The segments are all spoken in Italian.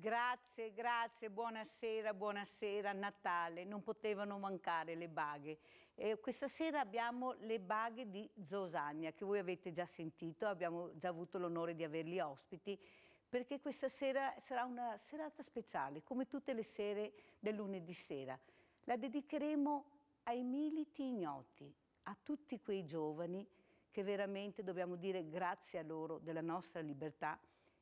Grazie, grazie, buonasera, buonasera, Natale, non potevano mancare le baghe. Questa sera abbiamo le baghe di Zosagna, che voi avete già sentito, abbiamo già avuto l'onore di averli ospiti, perché questa sera sarà una serata speciale, come tutte le sere del lunedì sera. La dedicheremo ai militi ignoti, a tutti quei giovani che veramente dobbiamo dire grazie a loro della nostra libertà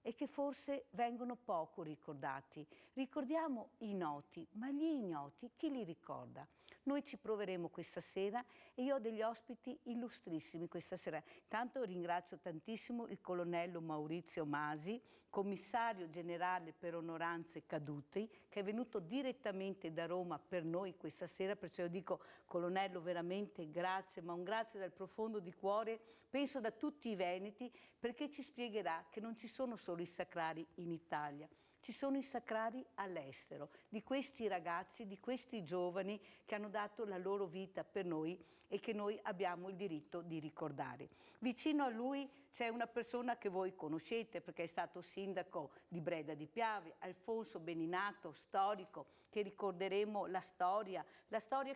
e che forse vengono poco ricordati. Ricordiamo i noti, ma gli ignoti chi li ricorda? Noi ci proveremo questa sera e io ho degli ospiti illustrissimi questa sera. Tanto ringrazio tantissimo il colonnello Maurizio Masi, commissario generale per onoranze caduti, che è venuto direttamente da Roma per noi questa sera, perciò io dico colonnello veramente grazie, ma un grazie dal profondo di cuore, penso da tutti i veneti, perché ci spiegherà che non ci sono solo i sacrari in Italia, ci sono i sacrari all'estero, di questi ragazzi, di questi giovani che hanno dato la loro vita per noi e che noi abbiamo il diritto di ricordare. Vicino a lui c'è una persona che voi conoscete perché è stato sindaco di Breda di Piave, Alfonso Beninato, storico, che ricorderemo la storia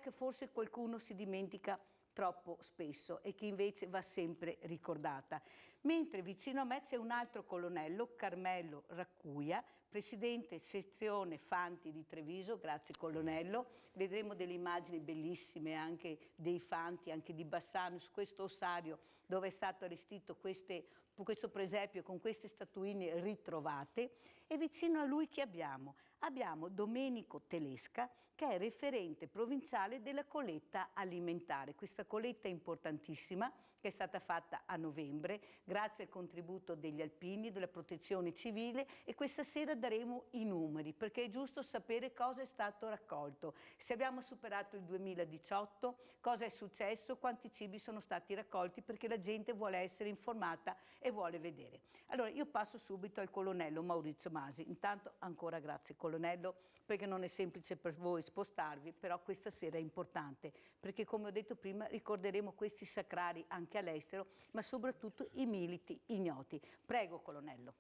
che forse qualcuno si dimentica troppo spesso e che invece va sempre ricordata. Mentre vicino a me c'è un altro colonnello, Carmelo Raccuia, presidente sezione Fanti di Treviso, grazie colonnello. Vedremo delle immagini bellissime anche dei Fanti, anche di Bassano, su questo ossario dove è stato allestito questo presepio con queste statuine ritrovate. E vicino a lui chi abbiamo? Abbiamo Domenico Telesca, che è referente provinciale della colletta alimentare. Questa colletta importantissima che è stata fatta a novembre grazie al contributo degli alpini, della protezione civile, e questa sera daremo i numeri perché è giusto sapere cosa è stato raccolto, se abbiamo superato il 2018, cosa è successo, quanti cibi sono stati raccolti, perché la gente vuole essere informata e vuole vedere. Allora io passo subito al colonnello Maurizio Masi. Intanto ancora grazie colonnello, perché non è semplice per voi spostarvi, però questa sera è importante perché, come ho detto prima, ricorderemo questi sacrari anche all'estero, ma soprattutto i militi ignoti. Prego colonnello.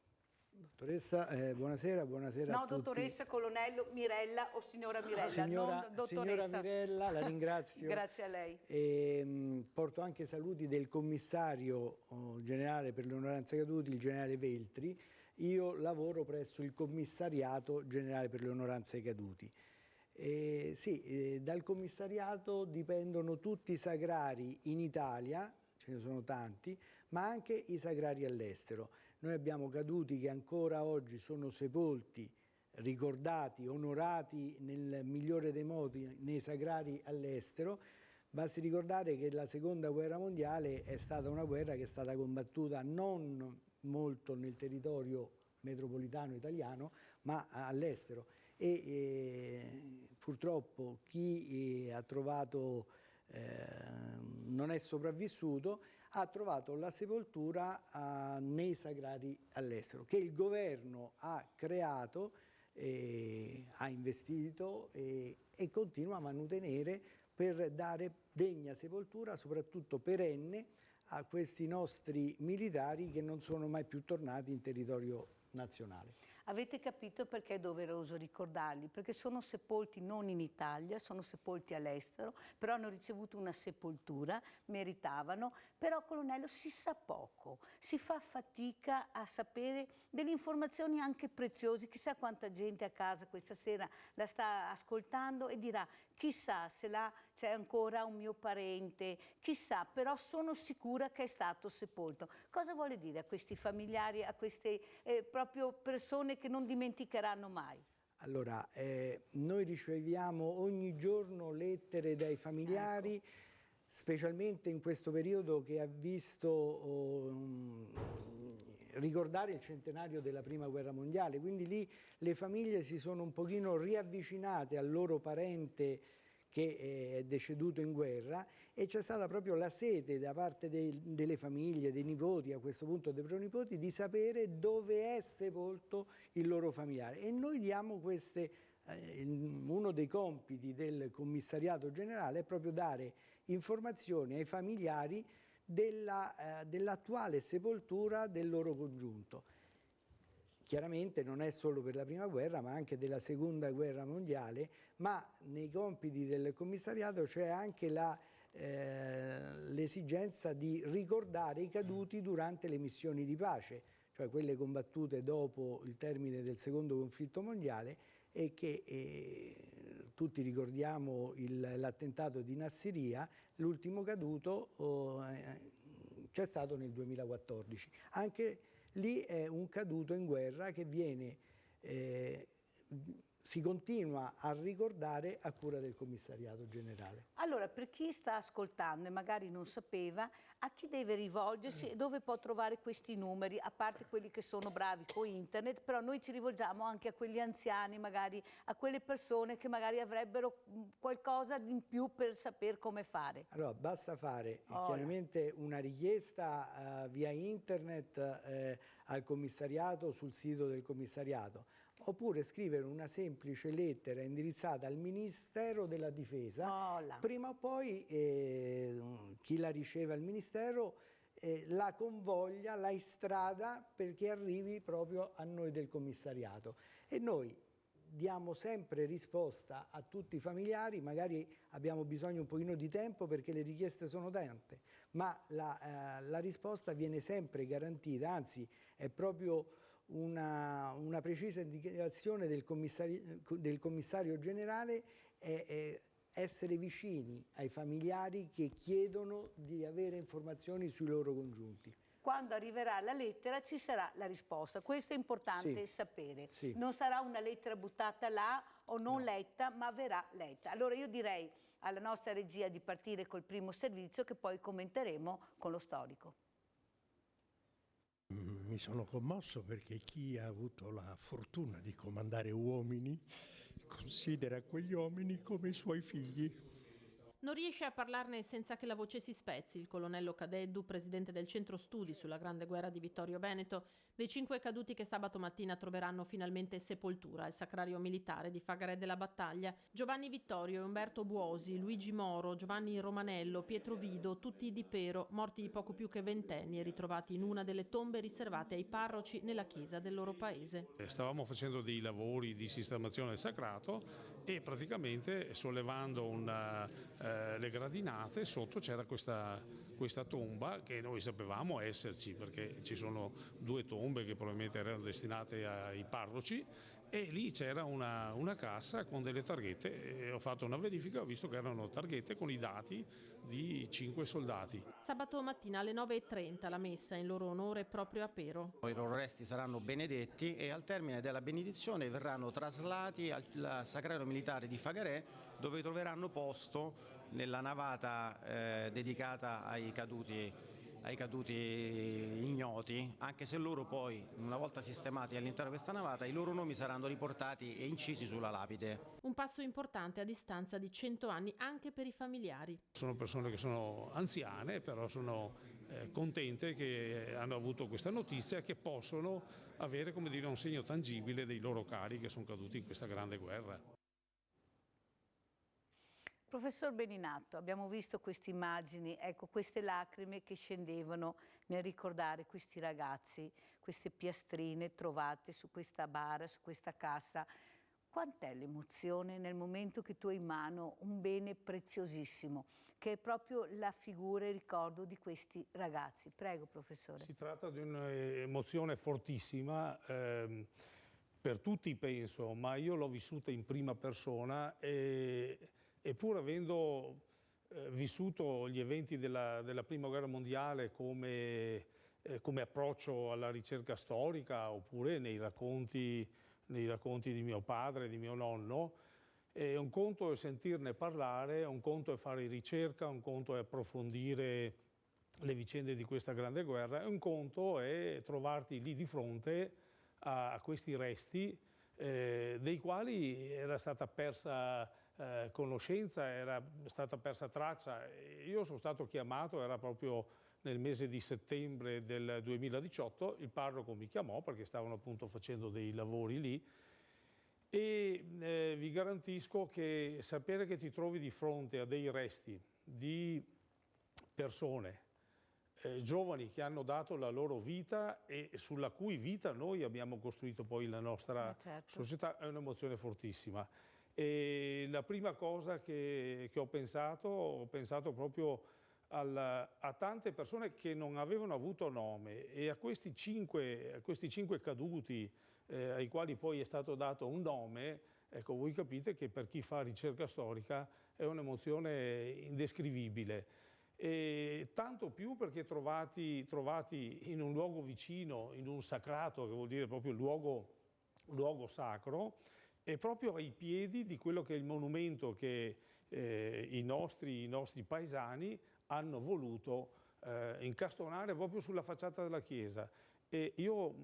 Dottoressa, buonasera, buonasera a tutti. No, dottoressa, colonnello, Mirella o signora Mirella, non dottoressa. Signora Mirella, la ringrazio. Grazie a lei. Porto anche saluti del commissario generale per le onoranze caduti, il generale Veltri. Io lavoro presso il commissariato generale per le onoranze caduti. Dal commissariato dipendono tutti i sacrari in Italia, ce ne sono tanti, ma anche i sacrari all'estero. Noi abbiamo caduti che ancora oggi sono sepolti, ricordati, onorati nel migliore dei modi nei sacrari all'estero. Basti ricordare che la seconda guerra mondiale è stata una guerra che è stata combattuta non molto nel territorio metropolitano italiano, ma all'estero. Purtroppo chi ha trovato non è sopravvissuto, ha trovato la sepoltura nei sacrari all'estero, che il governo ha creato, ha investito e continua a mantenere per dare degna sepoltura, soprattutto perenne, a questi nostri militari che non sono mai più tornati in territorio nazionale. Avete capito perché è doveroso ricordarli? Perché sono sepolti non in Italia, sono sepolti all'estero, però hanno ricevuto una sepoltura, meritavano, però colonnello si sa poco, si fa fatica a sapere delle informazioni anche preziose, chissà quanta gente a casa questa sera la sta ascoltando e dirà chissà se là c'è ancora un mio parente, chissà, però sono sicura che è stato sepolto. Cosa vuole dire a questi familiari, a queste proprio persone che non dimenticheranno mai? Allora, noi riceviamo ogni giorno lettere dai familiari, ecco, specialmente in questo periodo che ha visto ricordare il centenario della Prima Guerra Mondiale, quindi lì le famiglie si sono un pochino riavvicinate al loro parente che è deceduto in guerra, e c'è stata proprio la sete da parte delle famiglie, dei nipoti, a questo punto dei pronipoti, di sapere dove è sepolto il loro familiare. E noi diamo uno dei compiti del commissariato generale è proprio dare informazioni ai familiari dell'attuale sepoltura del loro congiunto. chiaramente non è solo per la prima guerra, ma anche della seconda guerra mondiale, ma nei compiti del commissariato c'è anche l'esigenza di ricordare i caduti durante le missioni di pace, cioè quelle combattute dopo il termine del secondo conflitto mondiale, e che tutti ricordiamo l'attentato di Nassiriya. L'ultimo caduto c'è stato nel 2014. Anche lì è un caduto in guerra che si continua a ricordare a cura del commissariato generale. Allora, per chi sta ascoltando e magari non sapeva, a chi deve rivolgersi e dove può trovare questi numeri, a parte quelli che sono bravi con internet, però noi ci rivolgiamo anche a quegli anziani, magari a quelle persone che magari avrebbero qualcosa in più per saper come fare. Allora, basta fare chiaramente una richiesta via internet al commissariato, sul sito del commissariato, oppure scrivere una semplice lettera indirizzata al Ministero della Difesa. Prima o poi chi la riceve al Ministero la convoglia, la istrada perché arrivi proprio a noi del commissariato. E noi diamo sempre risposta a tutti i familiari, magari abbiamo bisogno un pochino di tempo perché le richieste sono tante, ma la risposta viene sempre garantita, anzi è proprio una precisa indicazione del commissario generale, essere vicini ai familiari che chiedono di avere informazioni sui loro congiunti. Quando arriverà la lettera ci sarà la risposta, questo è importante sapere. Non sarà una lettera buttata là o non letta, ma verrà letta. Allora io direi alla nostra regia di partire col primo servizio che poi commenteremo con lo storico. Mi sono commosso perché chi ha avuto la fortuna di comandare uomini considera quegli uomini come i suoi figli. Non riesce a parlarne senza che la voce si spezzi. Il colonnello Cadeddu, presidente del centro studi sulla Grande Guerra di Vittorio Veneto, dei 5 caduti che sabato mattina troveranno finalmente sepoltura al Sacrario Militare di Fagarè della Battaglia. Giovanni Vittorio, Umberto Buosi, Luigi Moro, Giovanni Romanello, Pietro Vido, tutti di Pero, morti di poco più che ventenni e ritrovati in una delle tombe riservate ai parroci nella chiesa del loro paese. Stavamo facendo dei lavori di sistemazione del sacrato e praticamente sollevando le gradinate, sotto c'era questa tomba che noi sapevamo esserci perché ci sono 2 tombe che probabilmente erano destinate ai parroci, e lì c'era una cassa con delle targhette e ho fatto una verifica, ho visto che erano targhette con i dati di 5 soldati. Sabato mattina alle 9:30 la messa in loro onore proprio a Pero. I loro resti saranno benedetti e al termine della benedizione verranno traslati al Sacrario Militare di Fagarè, dove troveranno posto nella navata dedicata ai caduti ignoti, anche se loro poi, una volta sistemati all'interno di questa navata, i loro nomi saranno riportati e incisi sulla lapide. Un passo importante a distanza di 100 anni anche per i familiari. Sono persone che sono anziane, però sono contente che hanno avuto questa notizia e che possono avere, come dire, un segno tangibile dei loro cari che sono caduti in questa grande guerra. Professor Beninato, abbiamo visto queste immagini, ecco, queste lacrime che scendevano nel ricordare questi ragazzi, queste piastrine trovate su questa bara, su questa cassa. Quant'è l'emozione nel momento che tu hai in mano un bene preziosissimo, che è proprio la figura e il ricordo di questi ragazzi? Prego, professore. Si tratta di un'emozione fortissima, per tutti penso, ma io l'ho vissuta in prima persona e pur avendo vissuto gli eventi della Prima Guerra Mondiale come approccio alla ricerca storica, oppure nei racconti di mio padre, di mio nonno, un conto è sentirne parlare, un conto è fare ricerca, un conto è approfondire le vicende di questa grande guerra, e un conto è trovarti lì di fronte a questi resti dei quali era stata persa conoscenza, era stata persa traccia. Io sono stato chiamato, era proprio nel mese di settembre del 2018, il parroco mi chiamò perché stavano appunto facendo dei lavori lì, e vi garantisco che sapere che ti trovi di fronte a dei resti di persone giovani che hanno dato la loro vita e sulla cui vita noi abbiamo costruito poi la nostra società, è un'emozione fortissima. E la prima cosa che ho pensato proprio a tante persone che non avevano avuto nome, e a questi cinque caduti ai quali poi è stato dato un nome. Ecco, voi capite che per chi fa ricerca storica è un'emozione indescrivibile. E tanto più perché trovati in un luogo vicino, in un sacrato, che vuol dire proprio luogo sacro, e proprio ai piedi di quello che è il monumento che i nostri paesani hanno voluto incastonare proprio sulla facciata della chiesa. E io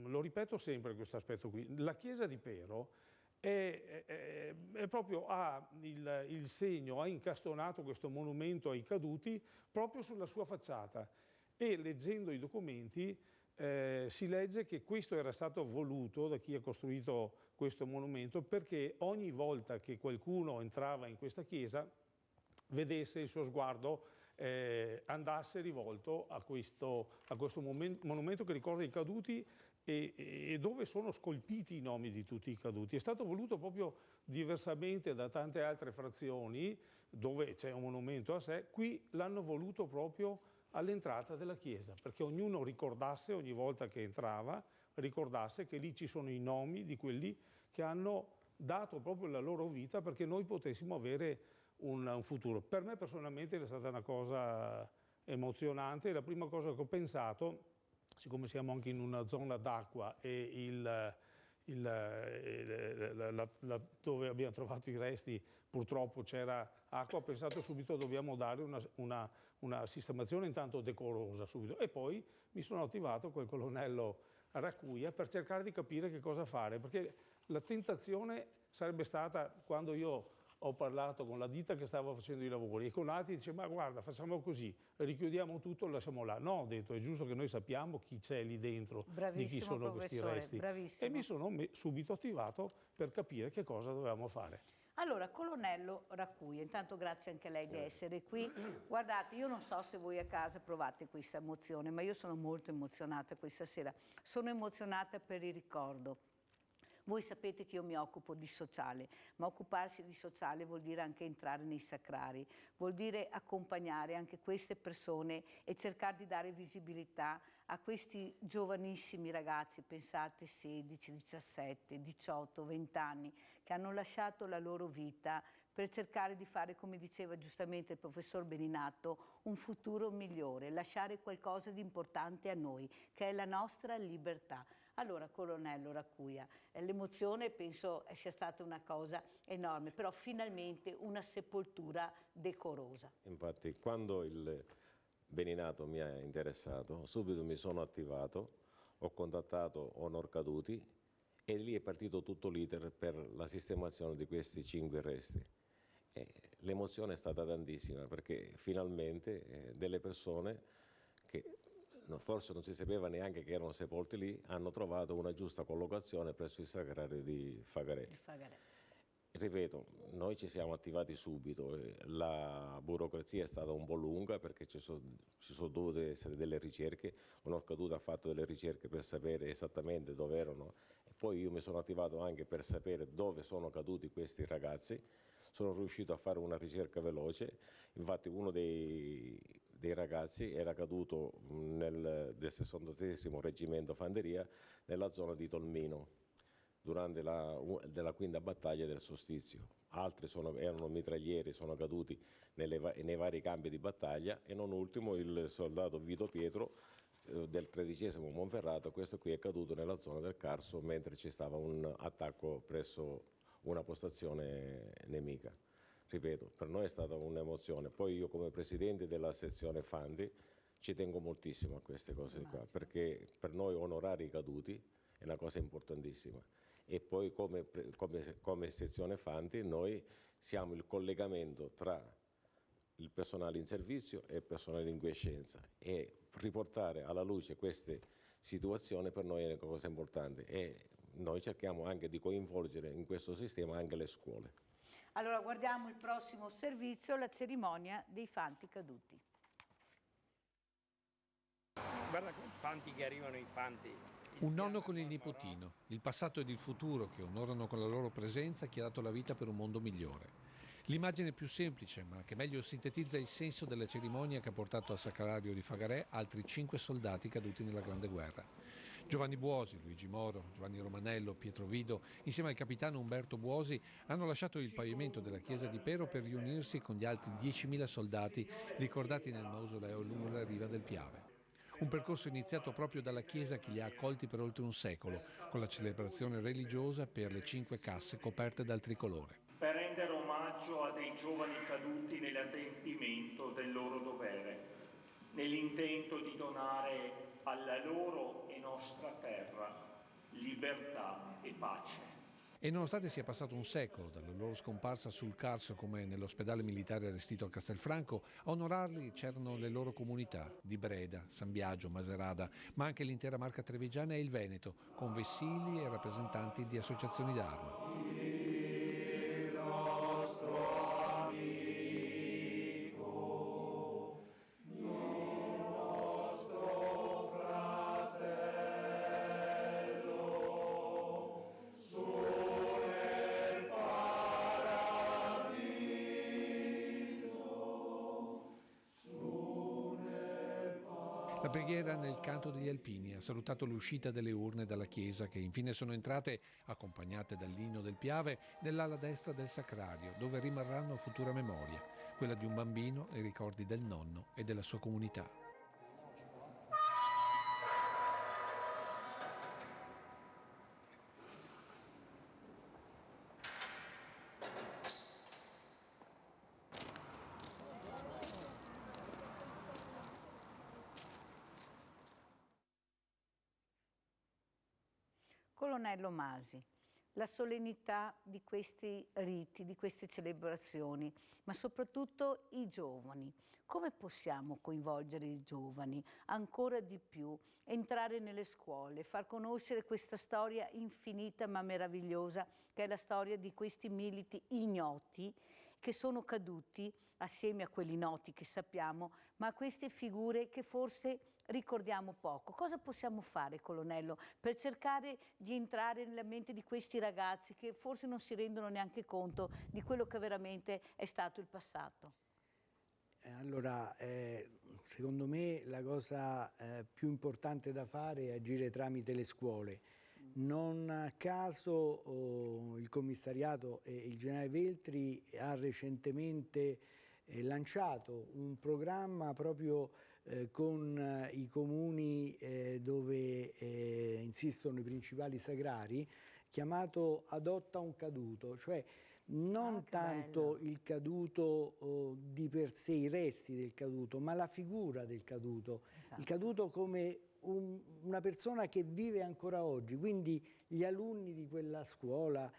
lo ripeto sempre questo aspetto qui, la chiesa di Pero è proprio il segno, ha incastonato questo monumento ai caduti proprio sulla sua facciata, e leggendo i documenti si legge che questo era stato voluto da chi ha costruito questo monumento, perché ogni volta che qualcuno entrava in questa chiesa vedesse il suo sguardo andasse rivolto a questo monumento che ricorda i caduti e dove sono scolpiti i nomi di tutti i caduti. È stato voluto proprio diversamente da tante altre frazioni dove c'è un monumento a sé. Qui l'hanno voluto proprio all'entrata della chiesa, perché ognuno ricordasse, ogni volta che entrava, ricordasse che lì ci sono i nomi di quelli che hanno dato proprio la loro vita perché noi potessimo avere un futuro. Per me personalmente è stata una cosa emozionante. La prima cosa che ho pensato, siccome siamo anche in una zona d'acqua e dove abbiamo trovato i resti purtroppo c'era acqua, ho pensato subito dobbiamo dare una sistemazione intanto decorosa subito, e poi mi sono attivato col colonnello Racuia per cercare di capire che cosa fare, perché la tentazione sarebbe stata, quando io ho parlato con la ditta che stava facendo i lavori e con altri, dice ma guarda, facciamo così, richiudiamo tutto e lo lasciamo là. No, ho detto, è giusto che noi sappiamo chi c'è lì dentro, di chi sono questi resti. Bravissimo. E mi sono subito attivato per capire che cosa dovevamo fare. Allora, colonnello Racuia, intanto grazie anche a lei di essere qui. Guardate, io non so se voi a casa provate questa emozione, ma io sono molto emozionata questa sera. Sono emozionata per il ricordo. Voi sapete che io mi occupo di sociale, ma occuparsi di sociale vuol dire anche entrare nei sacrari, vuol dire accompagnare anche queste persone e cercare di dare visibilità a questi giovanissimi ragazzi, pensate 16, 17, 18, 20 anni, che hanno lasciato la loro vita per cercare di fare, come diceva giustamente il professor Beninato, un futuro migliore, lasciare qualcosa di importante a noi, che è la nostra libertà. Allora, colonnello Racuia, l'emozione penso sia stata una cosa enorme, però finalmente una sepoltura decorosa. Infatti, quando il Beninato mi ha interessato, subito mi sono attivato, ho contattato Onor Caduti e lì è partito tutto l'iter per la sistemazione di questi 5 resti. L'emozione è stata tantissima perché finalmente delle persone che forse non si sapeva neanche che erano sepolti lì, hanno trovato una giusta collocazione presso il sacrario di Fagarè. Ripeto, noi ci siamo attivati subito, la burocrazia è stata un po' lunga perché ci sono dovute essere delle ricerche, Onor Caduti ha fatto delle ricerche per sapere esattamente dove erano, e poi io mi sono attivato anche per sapere dove sono caduti questi ragazzi. Sono riuscito a fare una ricerca veloce, infatti uno dei ragazzi era caduto del 68° Reggimento Fanteria nella zona di Tolmino durante la 5ª battaglia del Solstizio. Altri erano mitraglieri, sono caduti nei vari campi di battaglia, e non ultimo il soldato Vito Pietro del 13° Monferrato, questo qui è caduto nella zona del Carso mentre ci stava un attacco presso una postazione nemica. Ripeto, per noi è stata un'emozione. Poi io come presidente della sezione Fanti ci tengo moltissimo a queste cose qua, perché per noi onorare i caduti è una cosa importantissima. E poi come sezione Fanti noi siamo il collegamento tra il personale in servizio e il personale in quiescenza, e riportare alla luce queste situazioni per noi è una cosa importante, e noi cerchiamo anche di coinvolgere in questo sistema anche le scuole. Allora guardiamo il prossimo servizio, la cerimonia dei Fanti Caduti. Guarda quei fanti che arrivano, i fanti. Un nonno con il nipotino, il passato ed il futuro che onorano con la loro presenza chi ha dato la vita per un mondo migliore. L'immagine più semplice, ma che meglio sintetizza il senso della cerimonia che ha portato al sacrario di Fagarè altri 5 soldati caduti nella Grande Guerra. Giovanni Buosi, Luigi Moro, Giovanni Romanello, Pietro Vido, insieme al capitano Umberto Buosi, hanno lasciato il pavimento della chiesa di Pero per riunirsi con gli altri 10.000 soldati ricordati nel mausoleo lungo la riva del Piave. Un percorso iniziato proprio dalla Chiesa che li ha accolti per oltre un secolo, con la celebrazione religiosa per le 5 casse coperte dal tricolore. Per rendere omaggio a dei giovani caduti nell'adempimento del loro dovere, nell'intento di donare alla loro e nostra terra libertà e pace. E nonostante sia passato un secolo dalla loro scomparsa sul Carso come nell'ospedale militare allestito a Castelfranco, a onorarli c'erano le loro comunità di Breda, San Biagio, Macerata, ma anche l'intera Marca Trevigiana e il Veneto, con vessili e rappresentanti di associazioni d'arma. La preghiera nel canto degli alpini ha salutato l'uscita delle urne dalla chiesa che infine sono entrate, accompagnate dall'inno del Piave, nell'ala destra del sacrario, dove rimarranno futura memoria, quella di un bambino e i ricordi del nonno e della sua comunità. Colonnello Masi, la solennità di questi riti, di queste celebrazioni, ma soprattutto i giovani. Come possiamo coinvolgere i giovani ancora di più, entrare nelle scuole, far conoscere questa storia infinita ma meravigliosa che è la storia di questi militi ignoti che sono caduti assieme a quelli noti che sappiamo, ma a queste figure che forse ricordiamo poco. Cosa possiamo fare, colonnello, per cercare di entrare nella mente di questi ragazzi che forse non si rendono neanche conto di quello che veramente è stato il passato? Allora, secondo me la cosa più importante da fare è agire tramite le scuole. Non a caso il commissariato e il generale Veltri ha recentemente lanciato un programma proprio con i comuni dove insistono i principali sagrari, chiamato Adotta un caduto, cioè non tanto bello. Il caduto di per sé, i resti del caduto, ma la figura del caduto. Esatto. Il caduto come una persona che vive ancora oggi, quindi gli alunni di quella scuola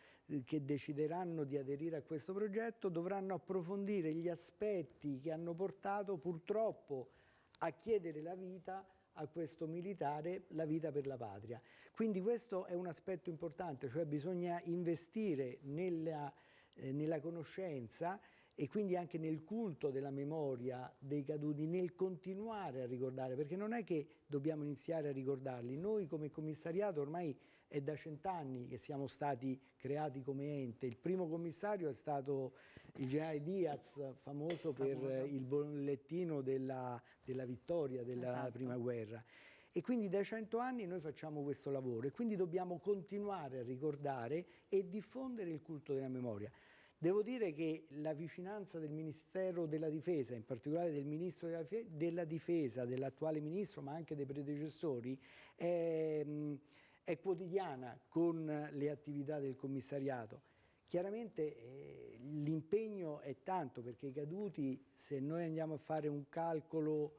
che decideranno di aderire a questo progetto dovranno approfondire gli aspetti che hanno portato purtroppo a chiedere la vita a questo militare, la vita per la patria. Quindi questo è un aspetto importante, cioè bisogna investire nella conoscenza e quindi anche nel culto della memoria dei caduti, nel continuare a ricordare, perché non è che dobbiamo iniziare a ricordarli. Noi come commissariato ormai è da 100 anni che siamo stati creati come ente. Il primo commissario è stato il generale Diaz, famoso per il bollettino della vittoria della prima guerra. E quindi da 100 anni noi facciamo questo lavoro e quindi dobbiamo continuare a ricordare e diffondere il culto della memoria. Devo dire che la vicinanza del Ministero della Difesa, in particolare del Ministro della Difesa, dell'attuale Ministro, ma anche dei predecessori, è quotidiana con le attività del commissariato. Chiaramente l'impegno è tanto, perché i caduti, se noi andiamo a fare un calcolo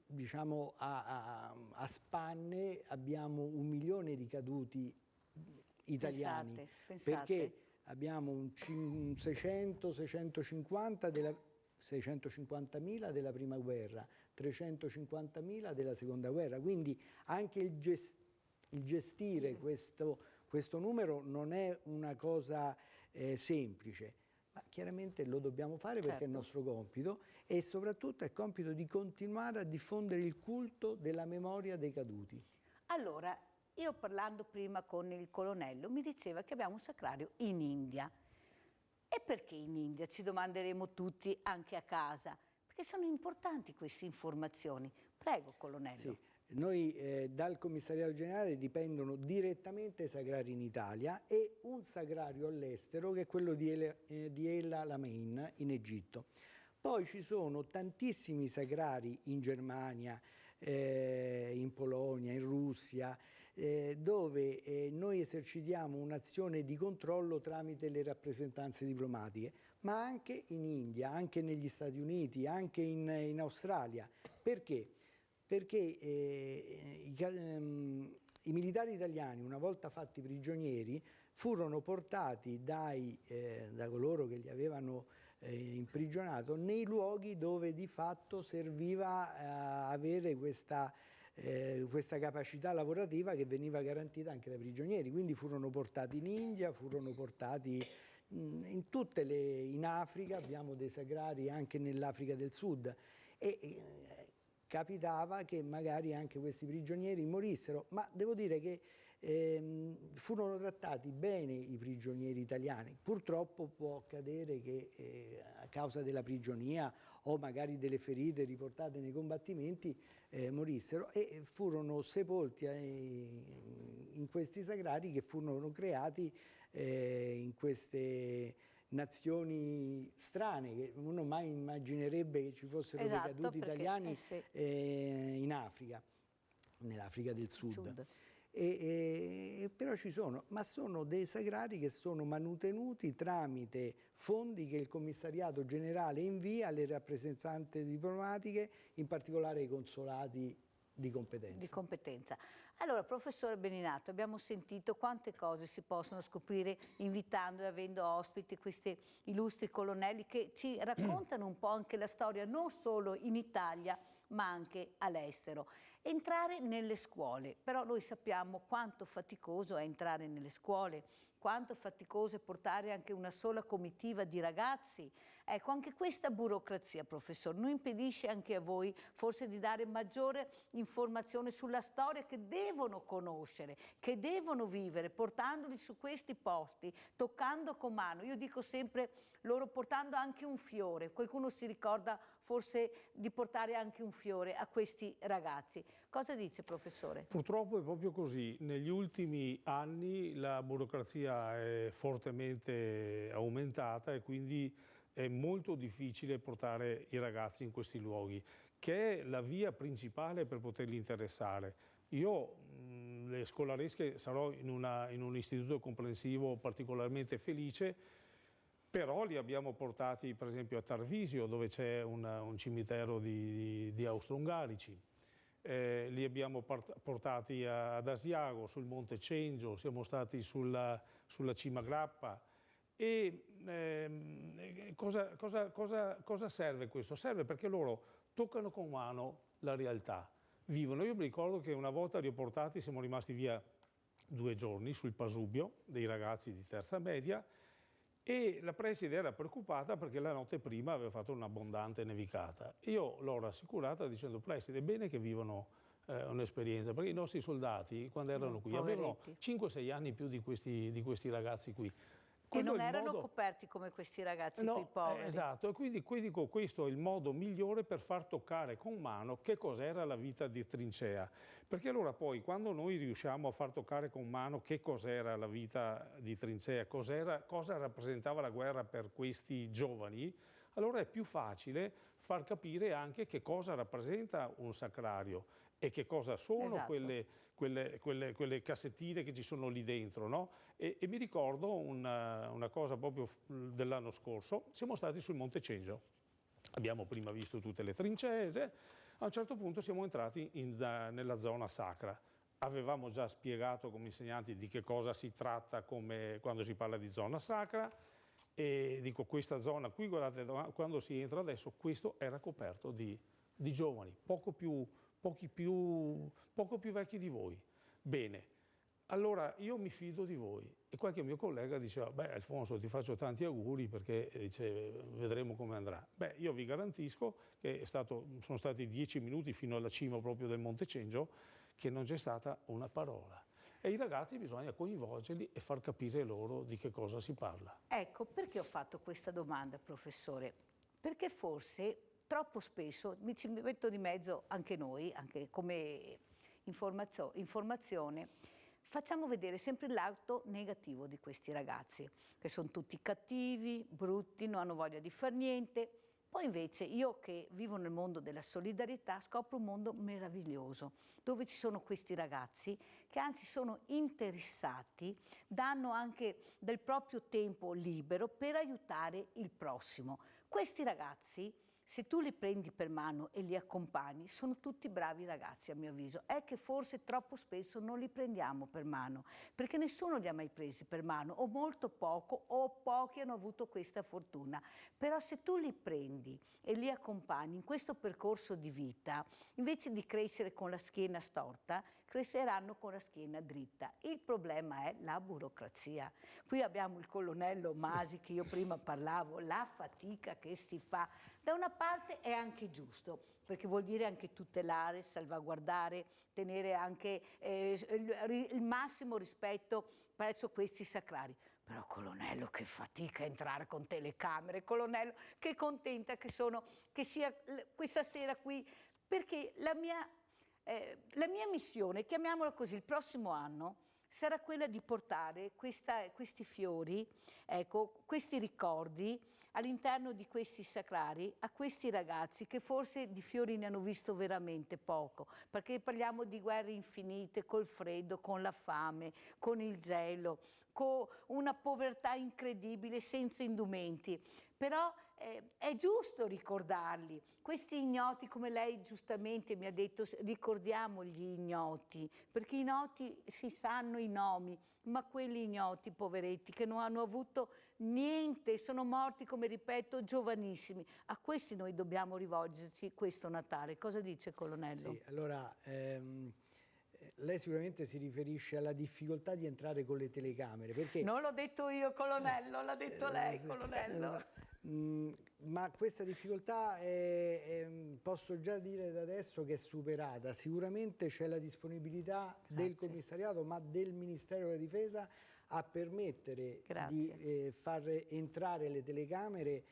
diciamo a spanne, abbiamo 1 milione di caduti italiani. Pensate. Perché abbiamo un 650.000 della prima guerra, 350.000 della seconda guerra, quindi anche il gestire questo numero non è una cosa semplice. Ma chiaramente lo dobbiamo fare perché è il nostro compito e soprattutto è compito di continuare a diffondere il culto della memoria dei caduti. Allora, io parlando prima con il colonnello mi diceva che abbiamo un sacrario in India. E perché in India? Ci domanderemo tutti anche a casa. Perché sono importanti queste informazioni. Prego, colonnello. Sì. Noi dal Commissariato Generale dipendono direttamente i sacrari in Italia e un sacrario all'estero che è quello di El Alamein in Egitto. Poi ci sono tantissimi sacrari in Germania, in Polonia, in Russia, dove noi esercitiamo un'azione di controllo tramite le rappresentanze diplomatiche, ma anche in India, anche negli Stati Uniti, anche in Australia. Perché? Perché i militari italiani, una volta fatti prigionieri, furono portati da coloro che li avevano imprigionato nei luoghi dove di fatto serviva avere questa capacità lavorativa che veniva garantita anche dai prigionieri. Quindi furono portati in India, furono portati in Africa, abbiamo dei sacrari anche nell'Africa del Sud. Capitava che magari anche questi prigionieri morissero, ma devo dire che furono trattati bene i prigionieri italiani. Purtroppo può accadere che a causa della prigionia o magari delle ferite riportate nei combattimenti morissero e furono sepolti in questi sacrari che furono creati in queste nazioni strane, che uno mai immaginerebbe che ci fossero dei caduti italiani in Africa, nell'Africa del Sud. Però ci sono, ma sono dei sacrari che sono manutenuti tramite fondi che il Commissariato Generale invia alle rappresentanze diplomatiche, in particolare ai consolati di competenza. Allora, professore Beninato, abbiamo sentito quante cose si possono scoprire invitando e avendo ospiti questi illustri colonnelli che ci raccontano un po' anche la storia non solo in Italia ma anche all'estero. Entrare nelle scuole, però noi sappiamo quanto faticoso è entrare nelle scuole, quanto faticoso è portare anche una sola comitiva di ragazzi. Ecco, anche questa burocrazia, professore, non impedisce anche a voi forse di dare maggiore informazione sulla storia che devono conoscere, che devono vivere, portandoli su questi posti, toccando con mano. Io dico sempre loro portando anche un fiore. Qualcuno si ricorda forse di portare anche un fiore a questi ragazzi. Cosa dice, professore? Purtroppo è proprio così. Negli ultimi anni la burocrazia è fortemente aumentata e quindi è molto difficile portare i ragazzi in questi luoghi, che è la via principale per poterli interessare. Io le scolaresche sarò in un istituto comprensivo particolarmente felice, però li abbiamo portati per esempio a Tarvisio, dove c'è un cimitero di austro-ungarici. Li abbiamo portati ad Asiago, sul Monte Cengio, siamo stati sulla Cima Grappa. E cosa serve questo? Serve perché loro toccano con mano la realtà, vivono. Io mi ricordo che una volta li ho portati, siamo rimasti via 2 giorni sul Pasubio, dei ragazzi di terza media, e la preside era preoccupata perché la notte prima aveva fatto un'abbondante nevicata. Io l'ho rassicurata dicendo: preside, è bene che vivono un'esperienza, perché i nostri soldati, quando erano qui, avevano 5-6 anni più di questi ragazzi qui. Che non erano coperti come questi ragazzi qui poveri. Esatto, e quindi dico, questo è il modo migliore per far toccare con mano che cos'era la vita di trincea. Perché allora poi, quando noi riusciamo a far toccare con mano che cos'era la vita di trincea, cosa rappresentava la guerra per questi giovani, allora è più facile far capire anche che cosa rappresenta un sacrario e che cosa sono quelle cassettine che ci sono lì dentro, no? E mi ricordo una cosa proprio dell'anno scorso, siamo stati sul Monte Cengio, abbiamo prima visto tutte le trincee, a un certo punto siamo entrati nella zona sacra. Avevamo già spiegato come insegnanti di che cosa si tratta quando si parla di zona sacra, e dico, questa zona qui, guardate, quando si entra adesso, questo era coperto di giovani, poco più vecchi di voi. Bene, allora io mi fido di voi. E qualche mio collega diceva, beh Alfonso ti faccio tanti auguri perché dice, vedremo come andrà. Beh, io vi garantisco che sono stati 10 minuti fino alla cima proprio del Monte Cengio che non c'è stata una parola. E i ragazzi bisogna coinvolgerli e far capire loro di che cosa si parla. Ecco, perché ho fatto questa domanda, professore? Perché forse troppo spesso ci metto di mezzo anche noi, anche come informazione, facciamo vedere sempre il lato negativo di questi ragazzi, che sono tutti cattivi, brutti, non hanno voglia di far niente. Poi invece io che vivo nel mondo della solidarietà scopro un mondo meraviglioso, dove ci sono questi ragazzi che anzi sono interessati, danno anche del proprio tempo libero per aiutare il prossimo. Questi ragazzi, se tu li prendi per mano e li accompagni, sono tutti bravi ragazzi a mio avviso. È che forse troppo spesso non li prendiamo per mano, perché nessuno li ha mai presi per mano, o molto poco, o pochi hanno avuto questa fortuna. Però se tu li prendi e li accompagni in questo percorso di vita, invece di crescere con la schiena storta, cresceranno con la schiena dritta. Il problema è la burocrazia. Qui abbiamo il colonnello Masi che io prima parlavo, la fatica che si fa. Da una parte è anche giusto, perché vuol dire anche tutelare, salvaguardare, tenere anche il massimo rispetto presso questi sacrari. Però colonnello, che fatica entrare con telecamere, colonnello, che contenta che sia questa sera qui, perché la mia missione, chiamiamola così, il prossimo anno, sarà quella di portare questi fiori, ecco, questi ricordi all'interno di questi sacrari a questi ragazzi che forse di fiori ne hanno visto veramente poco, perché parliamo di guerre infinite, col freddo, con la fame, con il gelo, con una povertà incredibile, senza indumenti. Però è giusto ricordarli. Questi ignoti, come lei giustamente mi ha detto, ricordiamo gli ignoti, perché i noti si sanno i nomi, ma quelli ignoti, poveretti, che non hanno avuto niente, sono morti, come ripeto, giovanissimi. A questi noi dobbiamo rivolgerci questo Natale. Cosa dice, colonnello? Sì, allora, lei sicuramente si riferisce alla difficoltà di entrare con le telecamere, perché... Non l'ho detto io, colonnello, l'ha detto lei, colonnello. Ma questa difficoltà posso già dire da adesso che è superata. Sicuramente c'è la disponibilità del commissariato, ma del Ministero della Difesa a permettere di far entrare le telecamere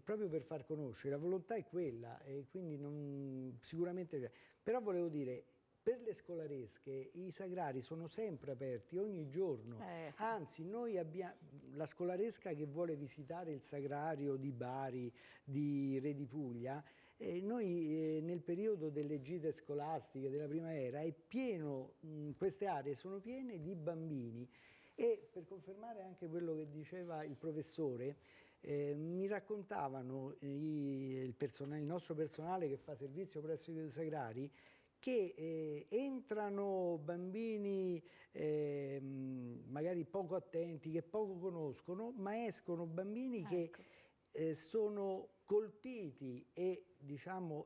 proprio per far conoscere. La volontà è quella e quindi sicuramente c'è. Però volevo dire, per le scolaresche i sagrari sono sempre aperti, ogni giorno. Anzi, noi abbiamo la scolaresca che vuole visitare il sagrario di Bari, di Re di Puglia. Noi nel periodo delle gite scolastiche della primavera è pieno, queste aree sono piene di bambini. E per confermare anche quello che diceva il professore, mi raccontavano il nostro personale che fa servizio presso i sagrari, che entrano bambini magari poco attenti, che poco conoscono, ma escono bambini che sono colpiti e diciamo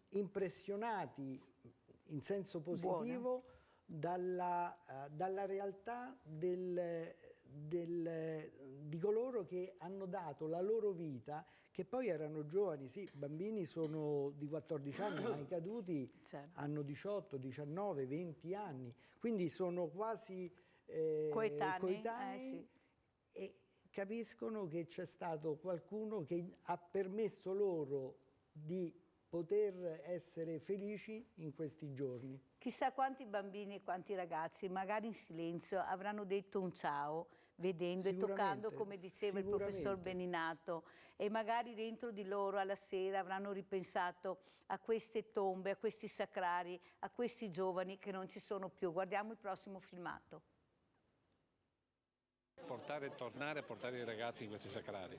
impressionati in senso positivo dalla realtà di coloro che hanno dato la loro vita, che poi erano giovani, sì, bambini sono di 14 anni, ma i caduti hanno 18, 19, 20 anni, quindi sono quasi coetanei e capiscono che c'è stato qualcuno che ha permesso loro di poter essere felici in questi giorni. Chissà quanti bambini e quanti ragazzi, magari in silenzio, avranno detto un ciao, vedendo e toccando, come diceva il professor Beninato, e magari dentro di loro alla sera avranno ripensato a queste tombe, a questi sacrari, a questi giovani che non ci sono più. Guardiamo il prossimo filmato. Tornare a portare i ragazzi in questi sacrari.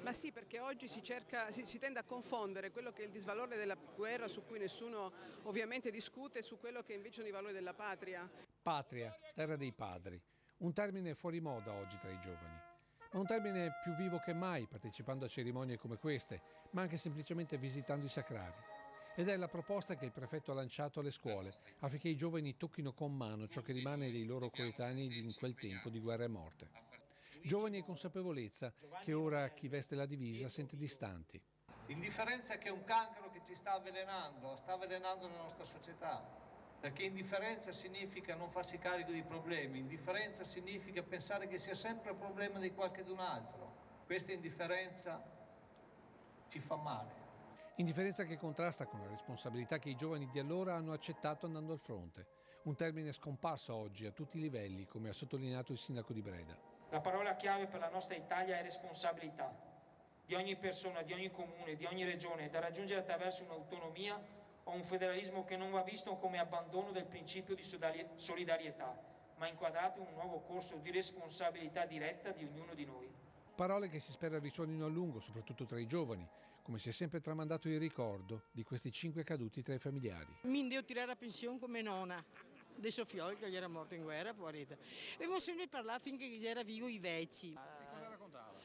Ma sì, perché oggi si tende a confondere quello che è il disvalore della guerra, su cui nessuno ovviamente discute, su quello che invece sono i valori della patria. Patria, terra dei padri, un termine fuori moda oggi tra i giovani, ma un termine più vivo che mai partecipando a cerimonie come queste, ma anche semplicemente visitando i sacrari. Ed è la proposta che il prefetto ha lanciato alle scuole, affinché i giovani tocchino con mano ciò che rimane dei loro coetanei in quel tempo di guerra e morte. Giovani e consapevolezza che ora chi veste la divisa sente distanti. Indifferenza che è un cancro che ci sta avvelenando la nostra società, perché indifferenza significa non farsi carico di problemi, indifferenza significa pensare che sia sempre il problema di qualcun altro. Questa indifferenza ci fa male. Indifferenza che contrasta con la responsabilità che i giovani di allora hanno accettato andando al fronte. Un termine scomparso oggi a tutti i livelli, come ha sottolineato il sindaco di Breda. La parola chiave per la nostra Italia è responsabilità. Di ogni persona, di ogni comune, di ogni regione, da raggiungere attraverso un'autonomia o un federalismo che non va visto come abbandono del principio di solidarietà, ma inquadrato in un nuovo corso di responsabilità diretta di ognuno di noi. Parole che si spera risuonino a lungo, soprattutto tra i giovani, come si è sempre tramandato il ricordo di questi 5 caduti tra i familiari. Mi devo tirare a pensione come nonna, di suo figlio che era morto in guerra, poveretta. Abbiamo sempre parlato finché era vivo i vecchi. Che cosa raccontava?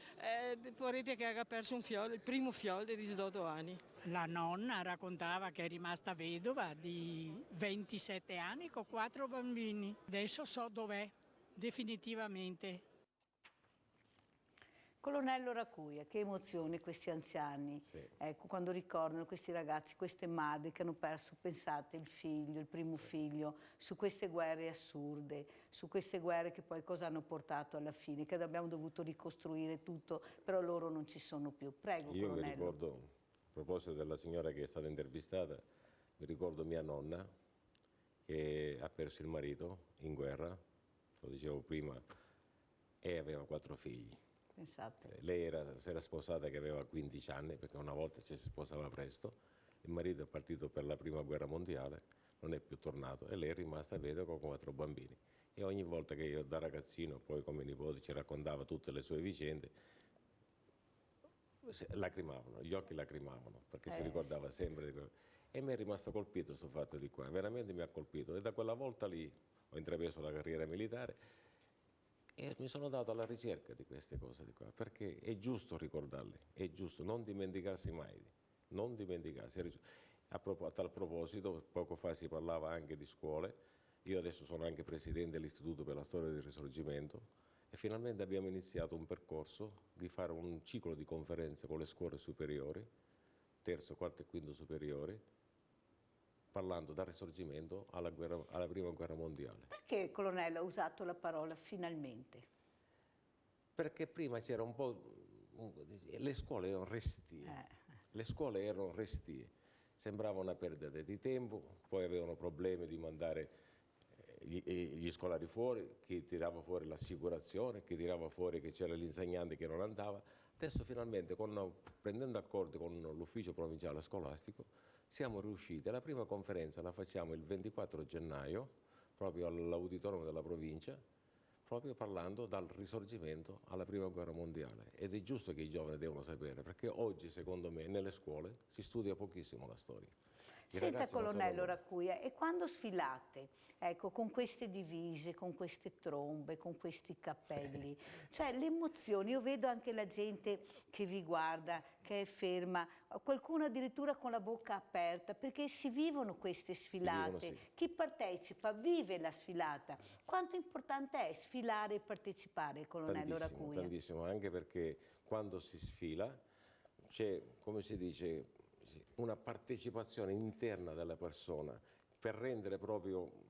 Poveretta che aveva perso un figlio, il primo figlio di 18 anni. La nonna raccontava che è rimasta vedova di 27 anni con 4 bambini. Adesso so dov'è, definitivamente. Colonnello Racuia, che emozione questi anziani, sì. Ecco, quando ricordano questi ragazzi, queste madri che hanno perso, pensate, il figlio, il primo figlio, su queste guerre assurde, su queste guerre che poi cosa hanno portato alla fine, che abbiamo dovuto ricostruire tutto, però loro non ci sono più. Prego, Io colonnello. mi ricordo, a proposito della signora che è stata intervistata, mi ricordo mia nonna che ha perso il marito in guerra, lo dicevo prima, e aveva 4 figli. Pensate. Lei si era sposata che aveva 15 anni, perché una volta ci si sposava presto, il marito è partito per la prima guerra mondiale, non è più tornato e lei è rimasta vedova con 4 bambini. E ogni volta che io da ragazzino, poi come nipote, ci raccontava tutte le sue vicende, lacrimavano, gli occhi lacrimavano, perché si ricordava sempre di quello. E mi è rimasto colpito questo fatto di qua, veramente mi ha colpito. E da quella volta lì ho intrapreso la carriera militare e mi sono dato alla ricerca di queste cose di qua, perché è giusto ricordarle, è giusto non dimenticarsi mai, non dimenticarsi. A tal proposito, poco fa si parlava anche di scuole, io adesso sono anche presidente dell'Istituto per la Storia del Risorgimento e finalmente abbiamo iniziato un percorso di fare un ciclo di conferenze con le scuole superiori, terzo, quarto e quinto superiori, parlando dal Risorgimento alla Prima Guerra Mondiale. Perché, colonnello, ha usato la parola finalmente? Perché prima c'era un po'... le scuole erano restie, le scuole erano restie, sembrava una perdita di tempo, poi avevano problemi di mandare gli scolari fuori, chi tirava fuori l'assicurazione, chi tirava fuori che c'era l'insegnante che non andava. Adesso finalmente, prendendo accordi con l'ufficio provinciale scolastico, siamo riusciti. La prima conferenza la facciamo il 24 gennaio, proprio all'auditorium della provincia, proprio parlando dal Risorgimento alla Prima Guerra Mondiale. Ed è giusto che i giovani devono sapere, perché oggi, secondo me, nelle scuole si studia pochissimo la storia. Senta, colonnello Racuia, e quando sfilate, ecco, con queste divise, con queste trombe, con questi cappelli, cioè le emozioni, io vedo anche la gente che vi guarda, che è ferma, qualcuno addirittura con la bocca aperta, perché si vivono queste sfilate. Sì. Chi partecipa vive la sfilata. Quanto importante è sfilare e partecipare, colonnello Racuia? Tantissimo, anche perché quando si sfila c'è, come si dice, una partecipazione interna della persona per rendere proprio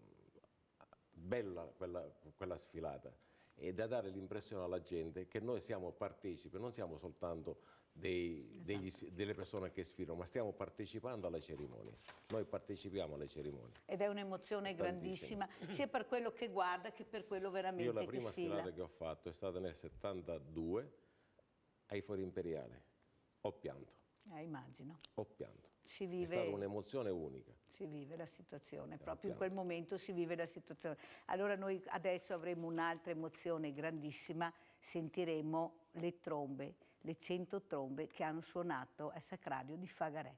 bella quella sfilata e da dare l'impressione alla gente che noi siamo partecipi, non siamo soltanto delle persone che sfilano, ma stiamo partecipando alle cerimonie. Noi partecipiamo alle cerimonie. Ed è un'emozione grandissima, sia per quello che guarda che per quello veramente che sfila. Io la prima sfilata che ho fatto è stata nel 72 ai Fori Imperiali. Ho pianto. Immagino. Ho pianto. Si vive, è stata un'emozione unica. Si vive la situazione, proprio in quel momento si vive la situazione. Allora noi adesso avremo un'altra emozione grandissima, sentiremo le trombe, le 100 trombe che hanno suonato al Sacrario di Fagarè.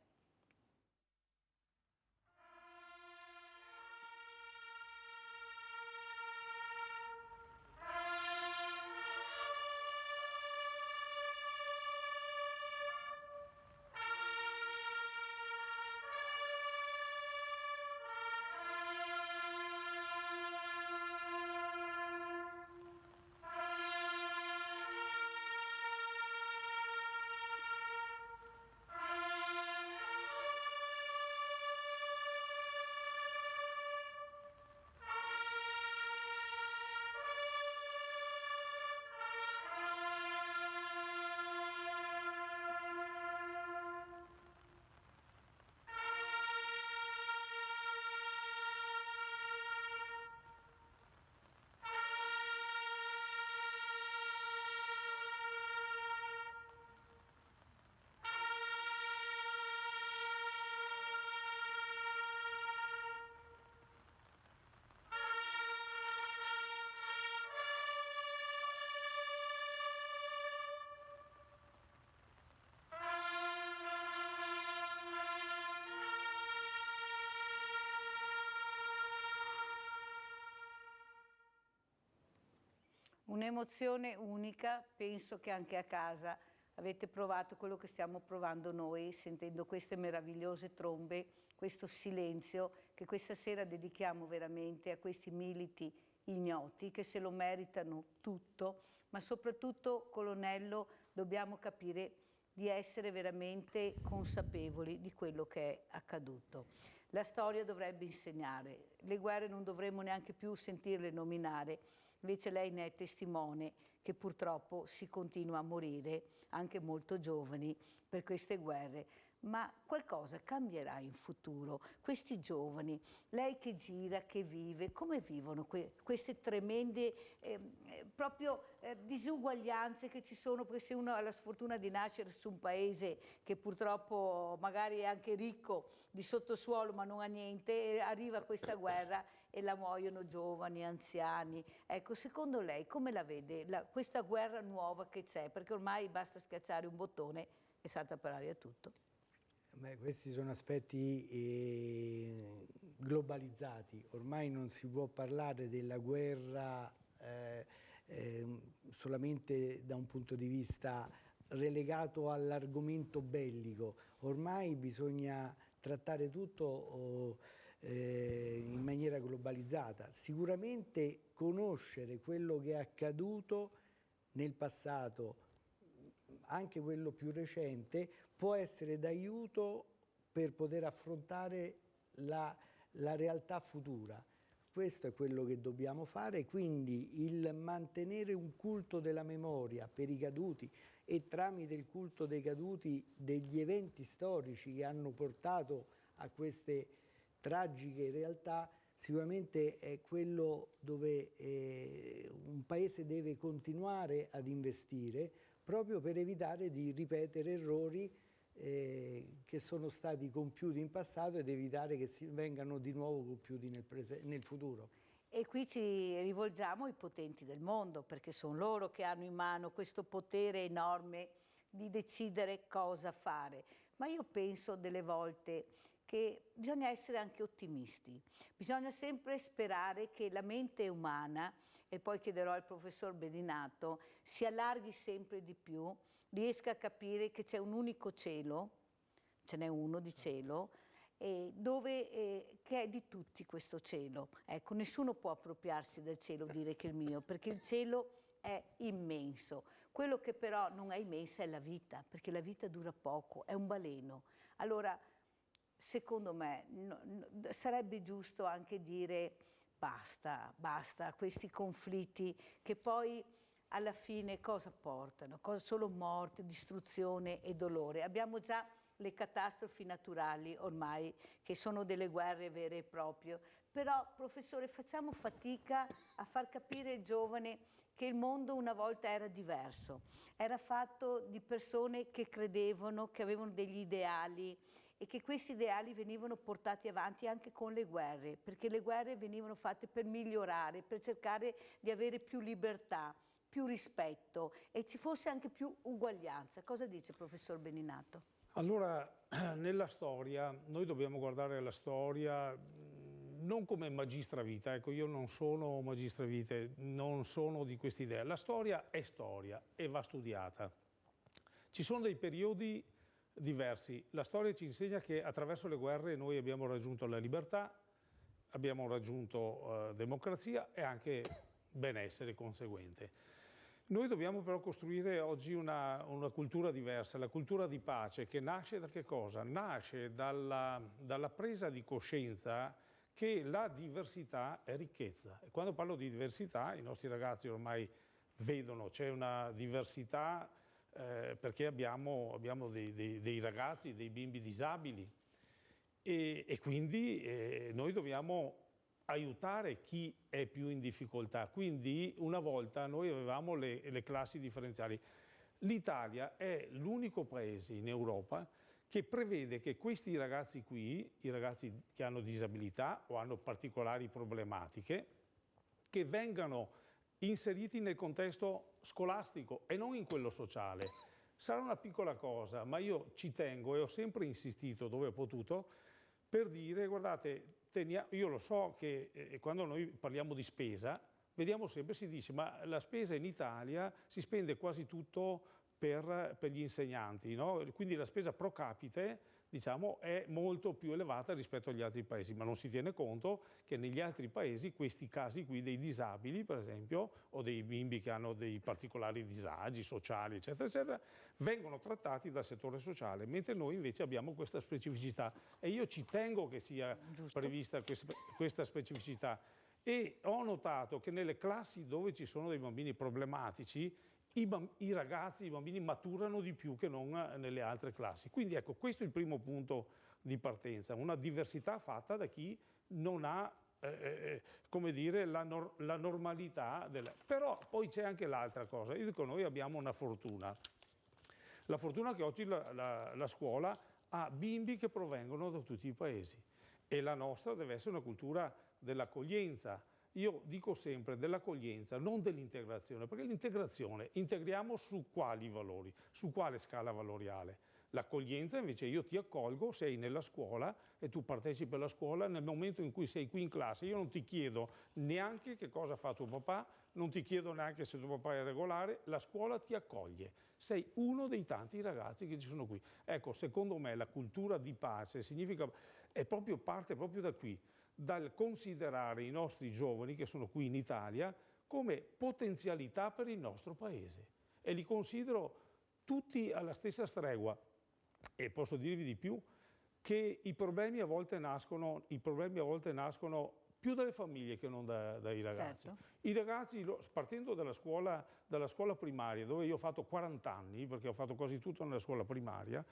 Un'emozione unica, penso che anche a casa avete provato quello che stiamo provando noi, sentendo queste meravigliose trombe, questo silenzio che questa sera dedichiamo veramente a questi militi ignoti che se lo meritano tutto, ma soprattutto, colonnello, dobbiamo capire di essere veramente consapevoli di quello che è accaduto. La storia dovrebbe insegnare, le guerre non dovremmo neanche più sentirle nominare, invece lei ne è testimone che purtroppo si continua a morire, anche molto giovani, per queste guerre. Ma qualcosa cambierà in futuro. Questi giovani, lei che gira, che vive, come vivono queste tremende disuguaglianze che ci sono? Perché se uno ha la sfortuna di nascere su un paese che purtroppo magari è anche ricco di sottosuolo ma non ha niente, arriva questa guerra e la muoiono giovani, anziani. Ecco, secondo lei come la vede questa guerra nuova che c'è? Perché ormai basta schiacciare un bottone e salta per aria tutto. Beh, questi sono aspetti globalizzati, ormai non si può parlare della guerra solamente da un punto di vista relegato all'argomento bellico, ormai bisogna trattare tutto in maniera globalizzata. Sicuramente conoscere quello che è accaduto nel passato, anche quello più recente, può essere d'aiuto per poter affrontare la realtà futura. Questo è quello che dobbiamo fare, quindi il mantenere un culto della memoria per i caduti e tramite il culto dei caduti degli eventi storici che hanno portato a queste tragiche realtà, sicuramente è quello dove un paese deve continuare ad investire proprio per evitare di ripetere errori che sono stati compiuti in passato ed evitare che vengano di nuovo compiuti nel futuro. E qui ci rivolgiamo ai potenti del mondo, perché sono loro che hanno in mano questo potere enorme di decidere cosa fare. Ma io penso delle volte che bisogna essere anche ottimisti, bisogna sempre sperare che la mente umana, e poi chiederò al professor Beninato, si allarghi sempre di più, riesca a capire che c'è un unico cielo, ce n'è uno di cielo, che è di tutti questo cielo. Ecco, nessuno può appropriarsi del cielo, dire che è il mio, perché il cielo è immenso. Quello che però non è immensa è la vita, perché la vita dura poco, è un baleno. Allora, secondo me, sarebbe giusto anche dire basta, basta a questi conflitti che poi alla fine cosa portano? Solo morte, distruzione e dolore. Abbiamo già le catastrofi naturali ormai, che sono delle guerre vere e proprie. Però, professore, facciamo fatica a far capire ai giovani che il mondo una volta era diverso. Era fatto di persone che credevano, che avevano degli ideali e che questi ideali venivano portati avanti anche con le guerre, perché le guerre venivano fatte per migliorare, per cercare di avere più libertà, più rispetto e ci fosse anche più uguaglianza. Cosa dice, professor Beninato? Allora, nella storia, noi dobbiamo guardare la storia non come magistravita, ecco, io non sono magistravite, non sono di quest'idea. La storia e va studiata. Ci sono dei periodi diversi. La storia ci insegna che attraverso le guerre noi abbiamo raggiunto la libertà, abbiamo raggiunto democrazia e anche benessere conseguente. Noi dobbiamo però costruire oggi una cultura diversa, la cultura di pace, che nasce da che cosa? Nasce dalla presa di coscienza che la diversità è ricchezza. E quando parlo di diversità, i nostri ragazzi ormai vedono, c'è una diversità perché abbiamo dei ragazzi, dei bimbi disabili e quindi noi dobbiamo aiutare chi è più in difficoltà. Quindi una volta noi avevamo le classi differenziali. L'Italia è l'unico paese in Europa che prevede che questi ragazzi qui, i ragazzi che hanno disabilità o hanno particolari problematiche, che vengano inseriti nel contesto scolastico e non in quello sociale. Sarà una piccola cosa, ma io ci tengo e ho sempre insistito dove ho potuto per dire, guardate, io lo so che quando noi parliamo di spesa, vediamo sempre, si dice, ma la spesa in Italia si spende quasi tutto per gli insegnanti, no? Quindi la spesa pro capite, diciamo, è molto più elevata rispetto agli altri paesi, ma non si tiene conto che negli altri paesi questi casi qui dei disabili, per esempio, o dei bimbi che hanno dei particolari disagi sociali, eccetera, eccetera, vengono trattati dal settore sociale, mentre noi invece abbiamo questa specificità. E io ci tengo che sia prevista questa specificità. E ho notato che nelle classi dove ci sono dei bambini problematici, i ragazzi, i bambini maturano di più che non nelle altre classi. Quindi ecco, questo è il primo punto di partenza, una diversità fatta da chi non ha, come dire, la normalità. Però poi c'è anche l'altra cosa, io dico, noi abbiamo una fortuna. La fortuna che oggi la scuola ha bimbi che provengono da tutti i paesi e la nostra deve essere una cultura dell'accoglienza. Io dico sempre dell'accoglienza, non dell'integrazione, perché l'integrazione integriamo su quali valori, su quale scala valoriale. L'accoglienza invece io ti accolgo, sei nella scuola e tu partecipi alla scuola nel momento in cui sei qui in classe. Io non ti chiedo neanche che cosa fa tuo papà, non ti chiedo neanche se tuo papà è regolare, la scuola ti accoglie. Sei uno dei tanti ragazzi che ci sono qui. Ecco, secondo me la cultura di pace significa, parte proprio da qui, dal considerare i nostri giovani che sono qui in Italia come potenzialità per il nostro paese e li considero tutti alla stessa stregua. E posso dirvi di più, che i problemi a volte nascono più dalle famiglie che non dai ragazzi. Certo. I ragazzi, partendo dalla scuola primaria, dove io ho fatto 40 anni, perché ho fatto quasi tutto nella scuola primaria,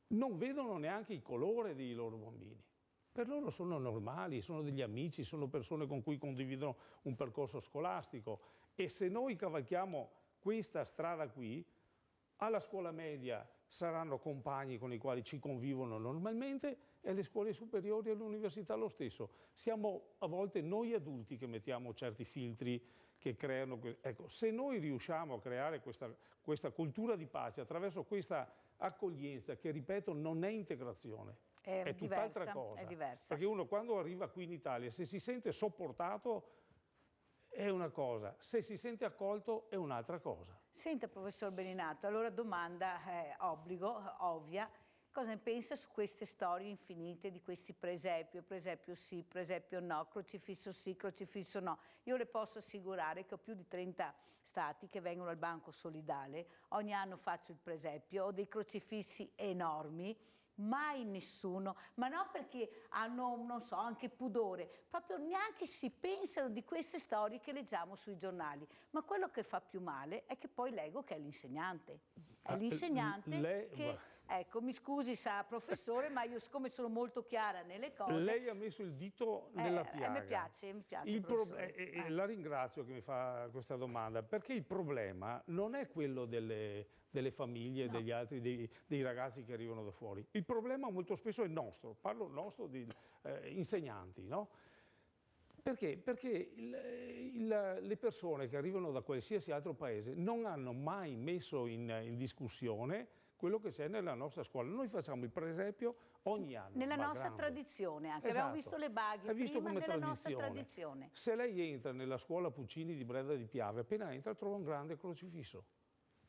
non vedono neanche il colore dei loro bambini. Per loro sono normali, sono degli amici, sono persone con cui condividono un percorso scolastico. E se noi cavalchiamo questa strada qui, alla scuola media saranno compagni con i quali ci convivono normalmente e alle scuole superiori e all'università lo stesso. Siamo a volte noi adulti che mettiamo certi filtri che creano... Ecco, se noi riusciamo a creare questa cultura di pace attraverso questa accoglienza, che ripeto non è integrazione, è tutt'altra cosa. È diversa. Perché uno quando arriva qui in Italia, se si sente sopportato è una cosa, se si sente accolto è un'altra cosa. Senta, professor Beninato, allora domanda ovvia, cosa ne pensa su queste storie infinite di questi presepio sì, presepio no, crocifisso sì, crocifisso no? Io le posso assicurare che ho più di 30 stati che vengono al Banco Solidale, ogni anno faccio il presepio, ho dei crocifissi enormi, mai nessuno, ma non perché hanno, non so, anche pudore, proprio neanche si pensano di queste storie che leggiamo sui giornali. Ma quello che fa più male è che poi leggo che è l'insegnante. È l'insegnante che... Ecco, mi scusi, sa, professore, ma io siccome sono molto chiara nelle cose... Lei ha messo il dito nella piaga. Mi piace, professore. La ringrazio che mi fa questa domanda, perché il problema non è quello delle famiglie, degli altri, dei ragazzi che arrivano da fuori. Il problema molto spesso è nostro, parlo nostro di insegnanti, no? Perché? Perché le persone che arrivano da qualsiasi altro paese non hanno mai messo in discussione quello che c'è nella nostra scuola. Noi facciamo il presepio ogni anno. Nella nostra tradizione anche, esatto. Abbiamo visto le baghe prima, nella nostra tradizione. Se lei entra nella scuola Puccini di Breda di Piave, appena entra trova un grande crocifisso.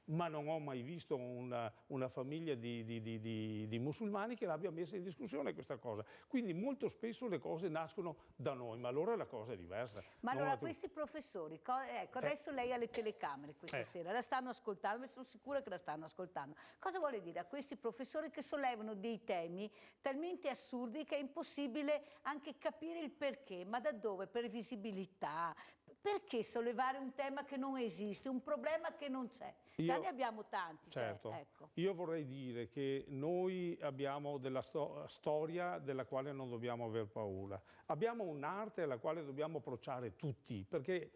Ma non ho mai visto una famiglia di musulmani che l'abbia messa in discussione questa cosa. Quindi molto spesso le cose nascono da noi, ma allora la cosa è diversa. Ma allora questi professori, ecco, adesso lei ha le telecamere questa sera, la stanno ascoltando, sono sicura che la stanno ascoltando. Cosa vuole dire a questi professori che sollevano dei temi talmente assurdi che è impossibile anche capire il perché, ma da dove? Per visibilità? Perché sollevare un tema che non esiste, un problema che non c'è? Già ne abbiamo tanti. Certo. Cioè, ecco. Io vorrei dire che noi abbiamo della storia della quale non dobbiamo aver paura. Abbiamo un'arte alla quale dobbiamo approcciare tutti, perché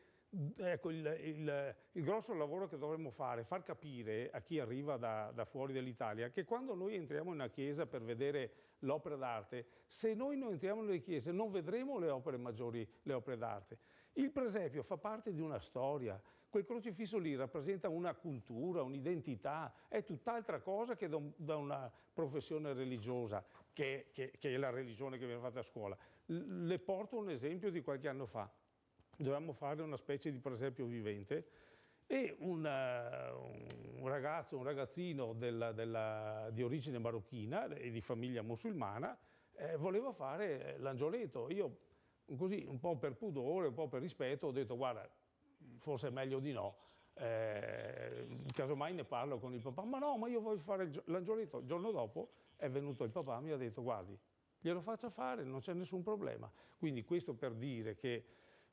ecco, il grosso lavoro che dovremmo fare è far capire a chi arriva da fuori dall'Italia che quando noi entriamo in una chiesa per vedere l'opera d'arte, se noi non entriamo nelle chiese non vedremo le opere maggiori, le opere d'arte. Il presepio fa parte di una storia, quel crocifisso lì rappresenta una cultura, un'identità, è tutt'altra cosa che da una professione religiosa, che è la religione che viene fatta a scuola. Le porto un esempio di qualche anno fa. dovevamo fare una specie di presepio vivente e un ragazzino di origine marocchina e di famiglia musulmana voleva fare l'angioletto. Io così, un po' per pudore, un po' per rispetto, ho detto guarda, forse è meglio di no. Casomai ne parlo con il papà, ma no, ma io voglio fare l'angioletto. Il giorno dopo è venuto il papà e mi ha detto guardi, glielo faccia fare, non c'è nessun problema. Quindi questo per dire che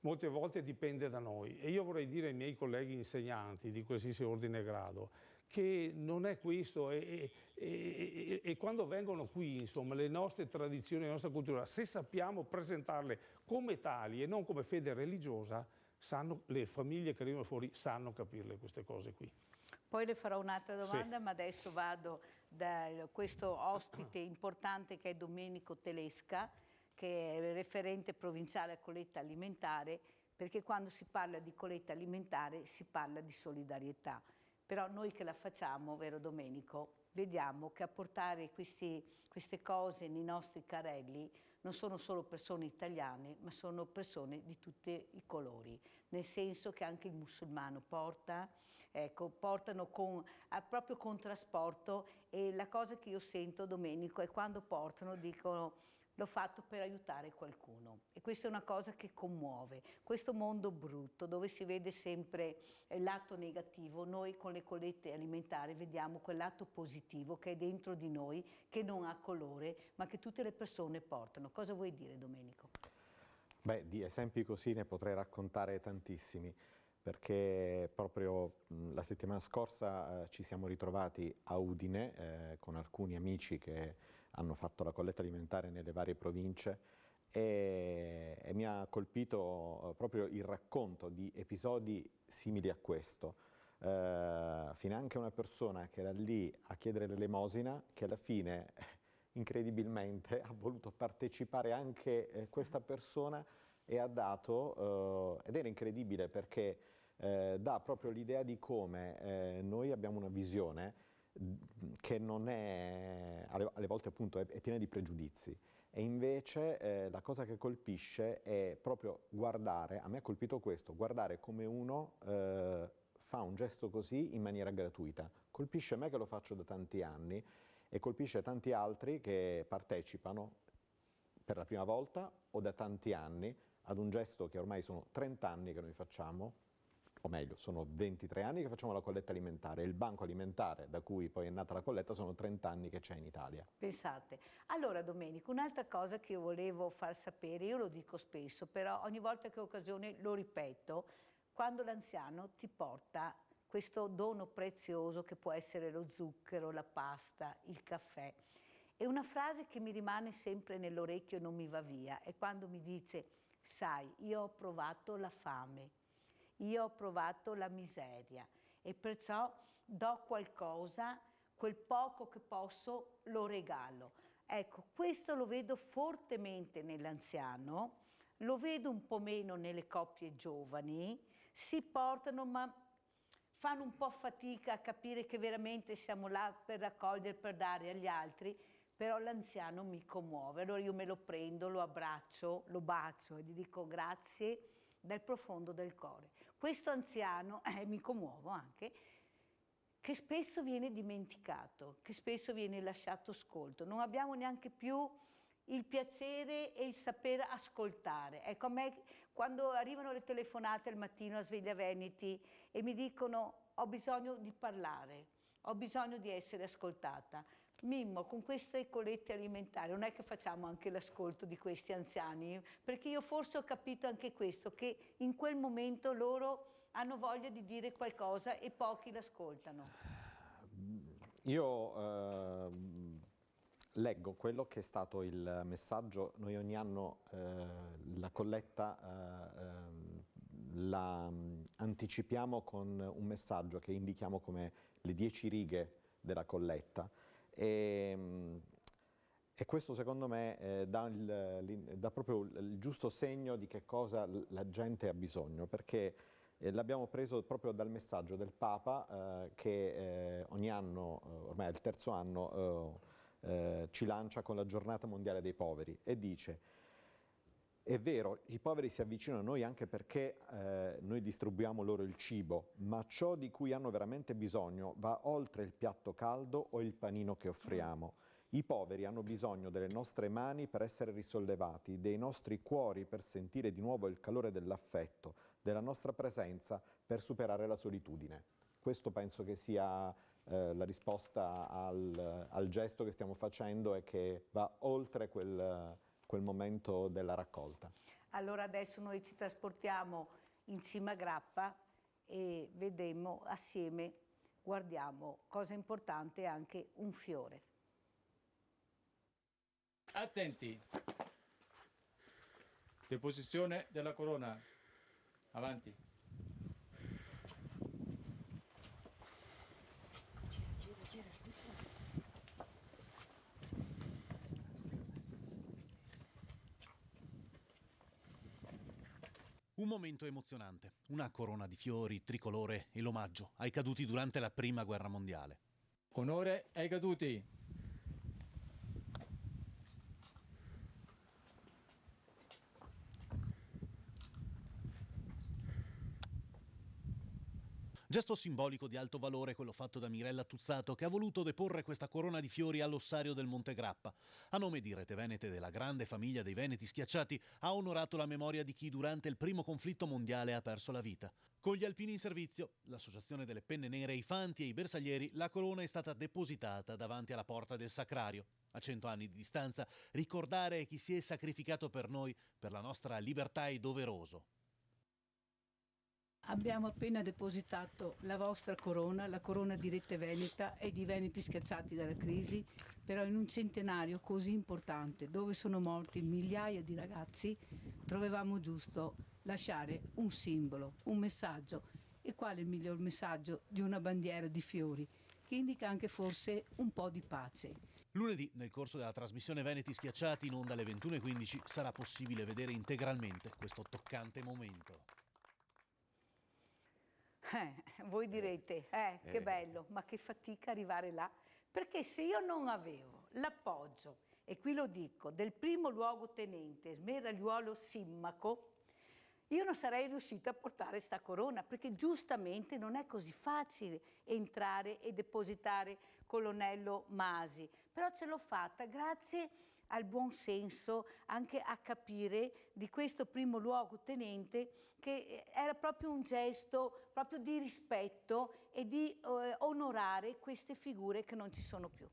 molte volte dipende da noi. E io vorrei dire ai miei colleghi insegnanti di qualsiasi ordine e grado che non è questo e quando vengono qui, insomma, le nostre tradizioni, la nostra cultura, se sappiamo presentarle come tali e non come fede religiosa, le famiglie che arrivano fuori sanno capirle queste cose qui. Poi le farò un'altra domanda, sì. Ma adesso vado da questo ospite importante che è Domenico Telesca, che è referente provinciale a colletta alimentare, perché quando si parla di colletta alimentare si parla di solidarietà. Però noi che la facciamo, vero Domenico, vediamo che a portare queste cose nei nostri carrelli non sono solo persone italiane, ma sono persone di tutti i colori, nel senso che anche il musulmano portano proprio con trasporto, e la cosa che io sento, Domenico, è quando portano, dicono l'ho fatto per aiutare qualcuno, e questa è una cosa che commuove. Questo mondo brutto dove si vede sempre il lato negativo, noi con le collette alimentari vediamo quel lato positivo che è dentro di noi, che non ha colore, ma che tutte le persone portano. Cosa vuoi dire, Domenico? Beh, di esempi così ne potrei raccontare tantissimi, perché proprio la settimana scorsa ci siamo ritrovati a Udine con alcuni amici che hanno fatto la colletta alimentare nelle varie province e mi ha colpito proprio il racconto di episodi simili a questo. Finanche una persona che era lì a chiedere l'elemosina, che alla fine incredibilmente ha voluto partecipare anche questa persona e ha dato, ed era incredibile perché dà proprio l'idea di come noi abbiamo una visione che non è, alle volte appunto è piena di pregiudizi, e invece la cosa che colpisce è proprio guardare, a me ha colpito questo, guardare come uno fa un gesto così in maniera gratuita. Colpisce me che lo faccio da tanti anni e colpisce tanti altri che partecipano per la prima volta o da tanti anni ad un gesto che ormai sono 30 anni che noi facciamo, o meglio, sono 23 anni che facciamo la colletta alimentare, e il banco alimentare da cui poi è nata la colletta sono 30 anni che c'è in Italia. Pensate. Allora Domenico, un'altra cosa che io volevo far sapere, io lo dico spesso, però ogni volta che ho occasione lo ripeto, quando l'anziano ti porta questo dono prezioso che può essere lo zucchero, la pasta, il caffè, e una frase che mi rimane sempre nell'orecchio e non mi va via, è quando mi dice: sai, io ho provato la fame, io ho provato la miseria e perciò do qualcosa, quel poco che posso lo regalo. Ecco, questo lo vedo fortemente nell'anziano, lo vedo un po' meno nelle coppie giovani, si portano ma fanno un po' fatica a capire che veramente siamo là per raccogliere, per dare agli altri, però l'anziano mi commuove. Allora io me lo prendo, lo abbraccio, lo bacio e gli dico grazie dal profondo del cuore. Questo anziano, mi commuovo anche, che spesso viene dimenticato, che spesso viene lasciato scolto. Non abbiamo neanche più il piacere e il saper ascoltare. Ecco, a me quando arrivano le telefonate al mattino a Sveglia Veneti e mi dicono ho bisogno di parlare, ho bisogno di essere ascoltata. Mimmo, con queste collette alimentari non è che facciamo anche l'ascolto di questi anziani? Perché io forse ho capito anche questo, che in quel momento loro hanno voglia di dire qualcosa e pochi l'ascoltano. Io leggo quello che è stato il messaggio. Noi ogni anno la colletta la anticipiamo con un messaggio che indichiamo come le 10 righe della colletta. E questo secondo me dà proprio il giusto segno di che cosa la gente ha bisogno, perché l'abbiamo preso proprio dal messaggio del Papa che ogni anno, ormai è il terzo anno, ci lancia con la giornata mondiale dei poveri e dice: È vero, i poveri si avvicinano a noi anche perché noi distribuiamo loro il cibo, ma ciò di cui hanno veramente bisogno va oltre il piatto caldo o il panino che offriamo. I poveri hanno bisogno delle nostre mani per essere risollevati, dei nostri cuori per sentire di nuovo il calore dell'affetto, della nostra presenza per superare la solitudine. Questo penso che sia la risposta al gesto che stiamo facendo e che va oltre quel momento della raccolta. Allora adesso noi ci trasportiamo in cima a Grappa e vedremo assieme, guardiamo, cosa importante è anche un fiore. Attenti! Deposizione della corona. Avanti. Un momento emozionante, una corona di fiori, tricolore e l'omaggio ai caduti durante la Prima Guerra Mondiale. Onore ai caduti! Gesto simbolico di alto valore quello fatto da Mirella Tuzzato, che ha voluto deporre questa corona di fiori all'ossario del Monte Grappa. A nome di Rete Venete e della grande famiglia dei Veneti Schiacciati, ha onorato la memoria di chi durante il primo conflitto mondiale ha perso la vita. Con gli alpini in servizio, l'associazione delle Penne Nere, i Fanti e i Bersaglieri, la corona è stata depositata davanti alla porta del Sacrario. A 100 anni di distanza, ricordare chi si è sacrificato per noi, per la nostra libertà è doveroso. Abbiamo appena depositato la vostra corona, la corona di Rete Veneta e di Veneti Schiacciati dalla crisi, però in un centenario così importante, dove sono morti migliaia di ragazzi, trovavamo giusto lasciare un simbolo, un messaggio. E quale miglior messaggio di una bandiera di fiori, che indica anche forse un po' di pace. Lunedì, nel corso della trasmissione Veneti Schiacciati, in onda alle 21:15, sarà possibile vedere integralmente questo toccante momento. Voi direte, che bello, ma che fatica arrivare là, perché se io non avevo l'appoggio, e qui lo dico, del primo luogotenente Smeragliuolo Simmaco, io non sarei riuscita a portare sta corona, perché giustamente non è così facile entrare e depositare colonnello Masi, però ce l'ho fatta grazie al buon senso, anche a capire di questo primo luogotenente che era proprio un gesto proprio di rispetto e di onorare queste figure che non ci sono più.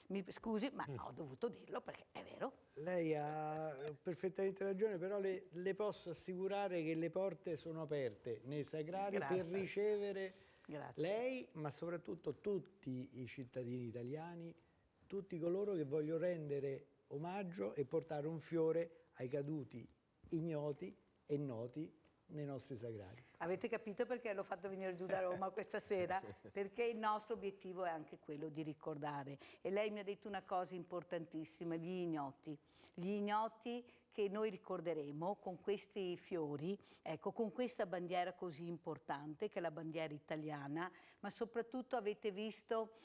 Mi scusi, ma ho dovuto dirlo perché è vero. Lei ha perfettamente ragione, però le posso assicurare che le porte sono aperte nei sagrari per ricevere lei, ma soprattutto tutti i cittadini italiani, tutti coloro che vogliono rendere omaggio e portare un fiore ai caduti ignoti e noti nei nostri sagrari. Avete capito perché l'ho fatto venire giù da Roma questa sera? Perché il nostro obiettivo è anche quello di ricordare. E lei mi ha detto una cosa importantissima, gli ignoti. Gli ignoti che noi ricorderemo con questi fiori, ecco, con questa bandiera così importante che è la bandiera italiana, ma soprattutto avete visto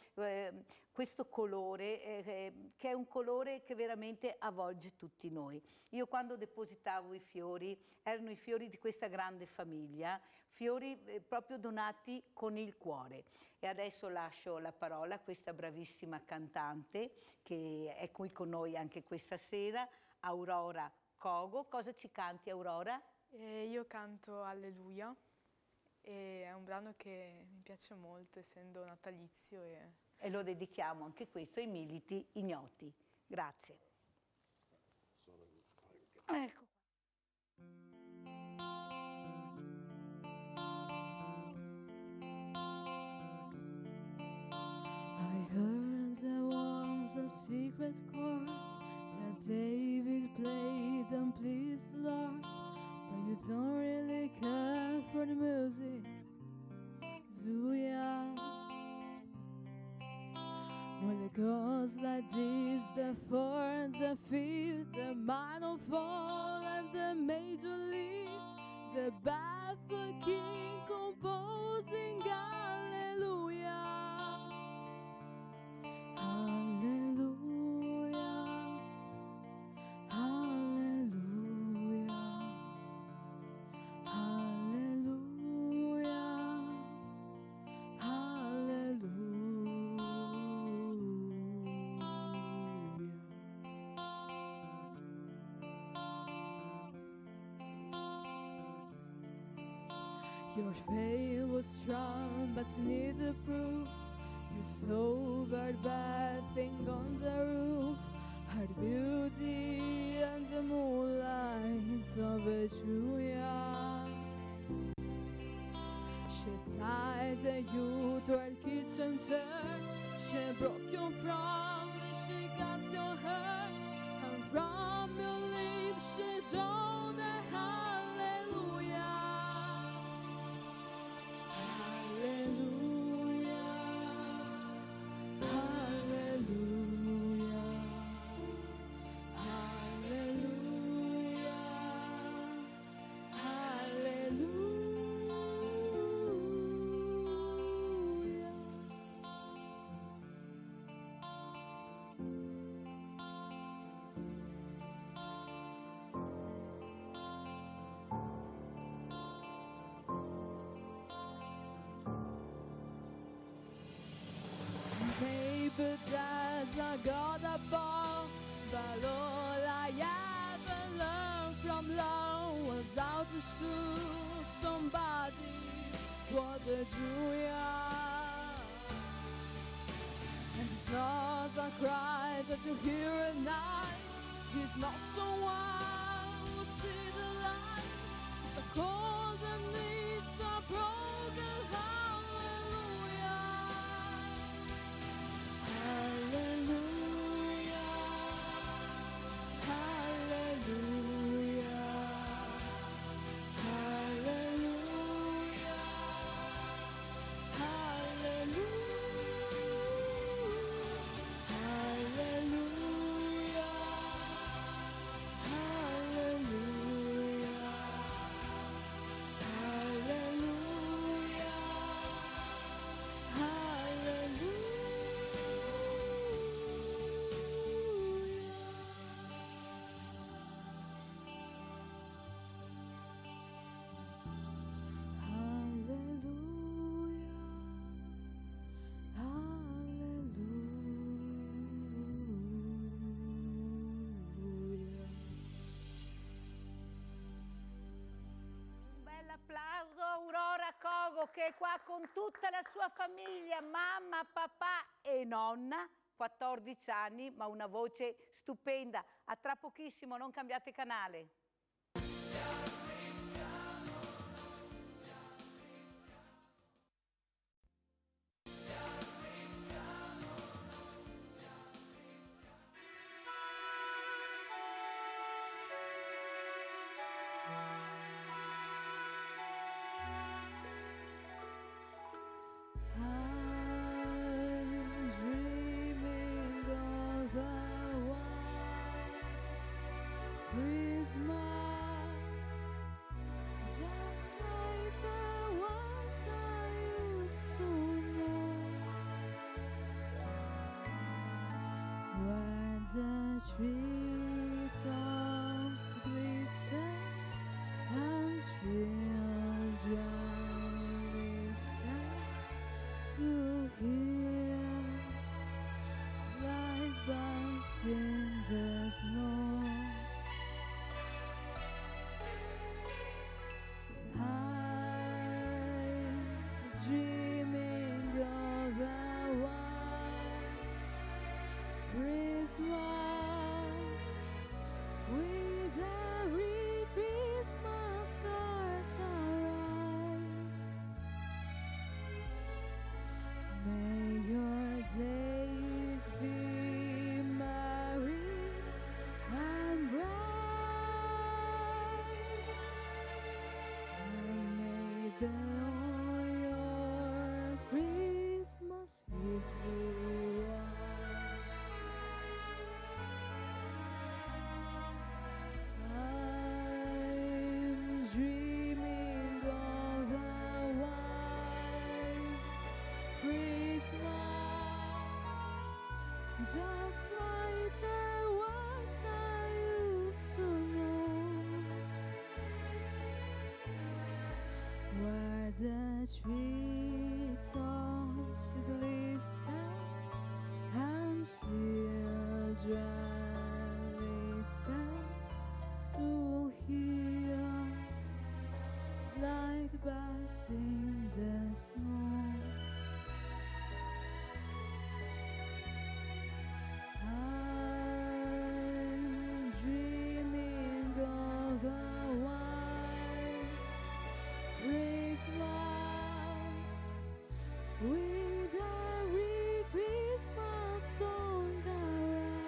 questo colore che è un colore che veramente avvolge tutti noi. Io quando depositavo i fiori, erano i fiori di questa grande famiglia, fiori proprio donati con il cuore. E adesso lascio la parola a questa bravissima cantante che è qui con noi anche questa sera, Aurora Cogo. Cosa ci canti, Aurora? Io canto Alleluia, e è un brano che mi piace molto essendo natalizio. E lo dedichiamo anche questo ai militi ignoti. Grazie. Ecco. I heard there was a secret chord that David played and pleased the Lord, but you don't really care for the music, do ya? Well, it goes like this: the fourth, the fifth, the minor fall, and the major lead, the baffled king composing Hallelujah. Hallelujah, hallelujah. Your faith was strong, but you need to prove. You sobered bad thing on the roof. Her beauty and the moonlight of a Julia. She tied you to her kitchen chair. She broke you from me, she got your hair. And from your lips she drew the hallelujah. Hallelujah. Hallelujah. Hallelujah. Hallelujah. Paper does I got a ball, but all I ever learned from love was how to shoot somebody for the Julia. And it's not a cry that you hear at night. He's not someone who see the light. It's a cold and needs a broken hallelujah. Hallelujah. Hallelujah. Hallelujah. Hallelujah. Applauso a Aurora Cogo che è qua con tutta la sua famiglia, mamma, papà e nonna, 14 anni, ma una voce stupenda. A tra pochissimo, non cambiate canale. The treetops glisten and children listen to hear slides bounce in the snow. I'm dreaming of a white Christmas with every Christmas cards arrive. May your days be merry and bright, and may all your Christmases be white. Dreaming of a white Christmas, just like there was I used to know, where the treetops glisten and children listen to hear slight bass in dreaming of a white Christmas with every Christmas song around.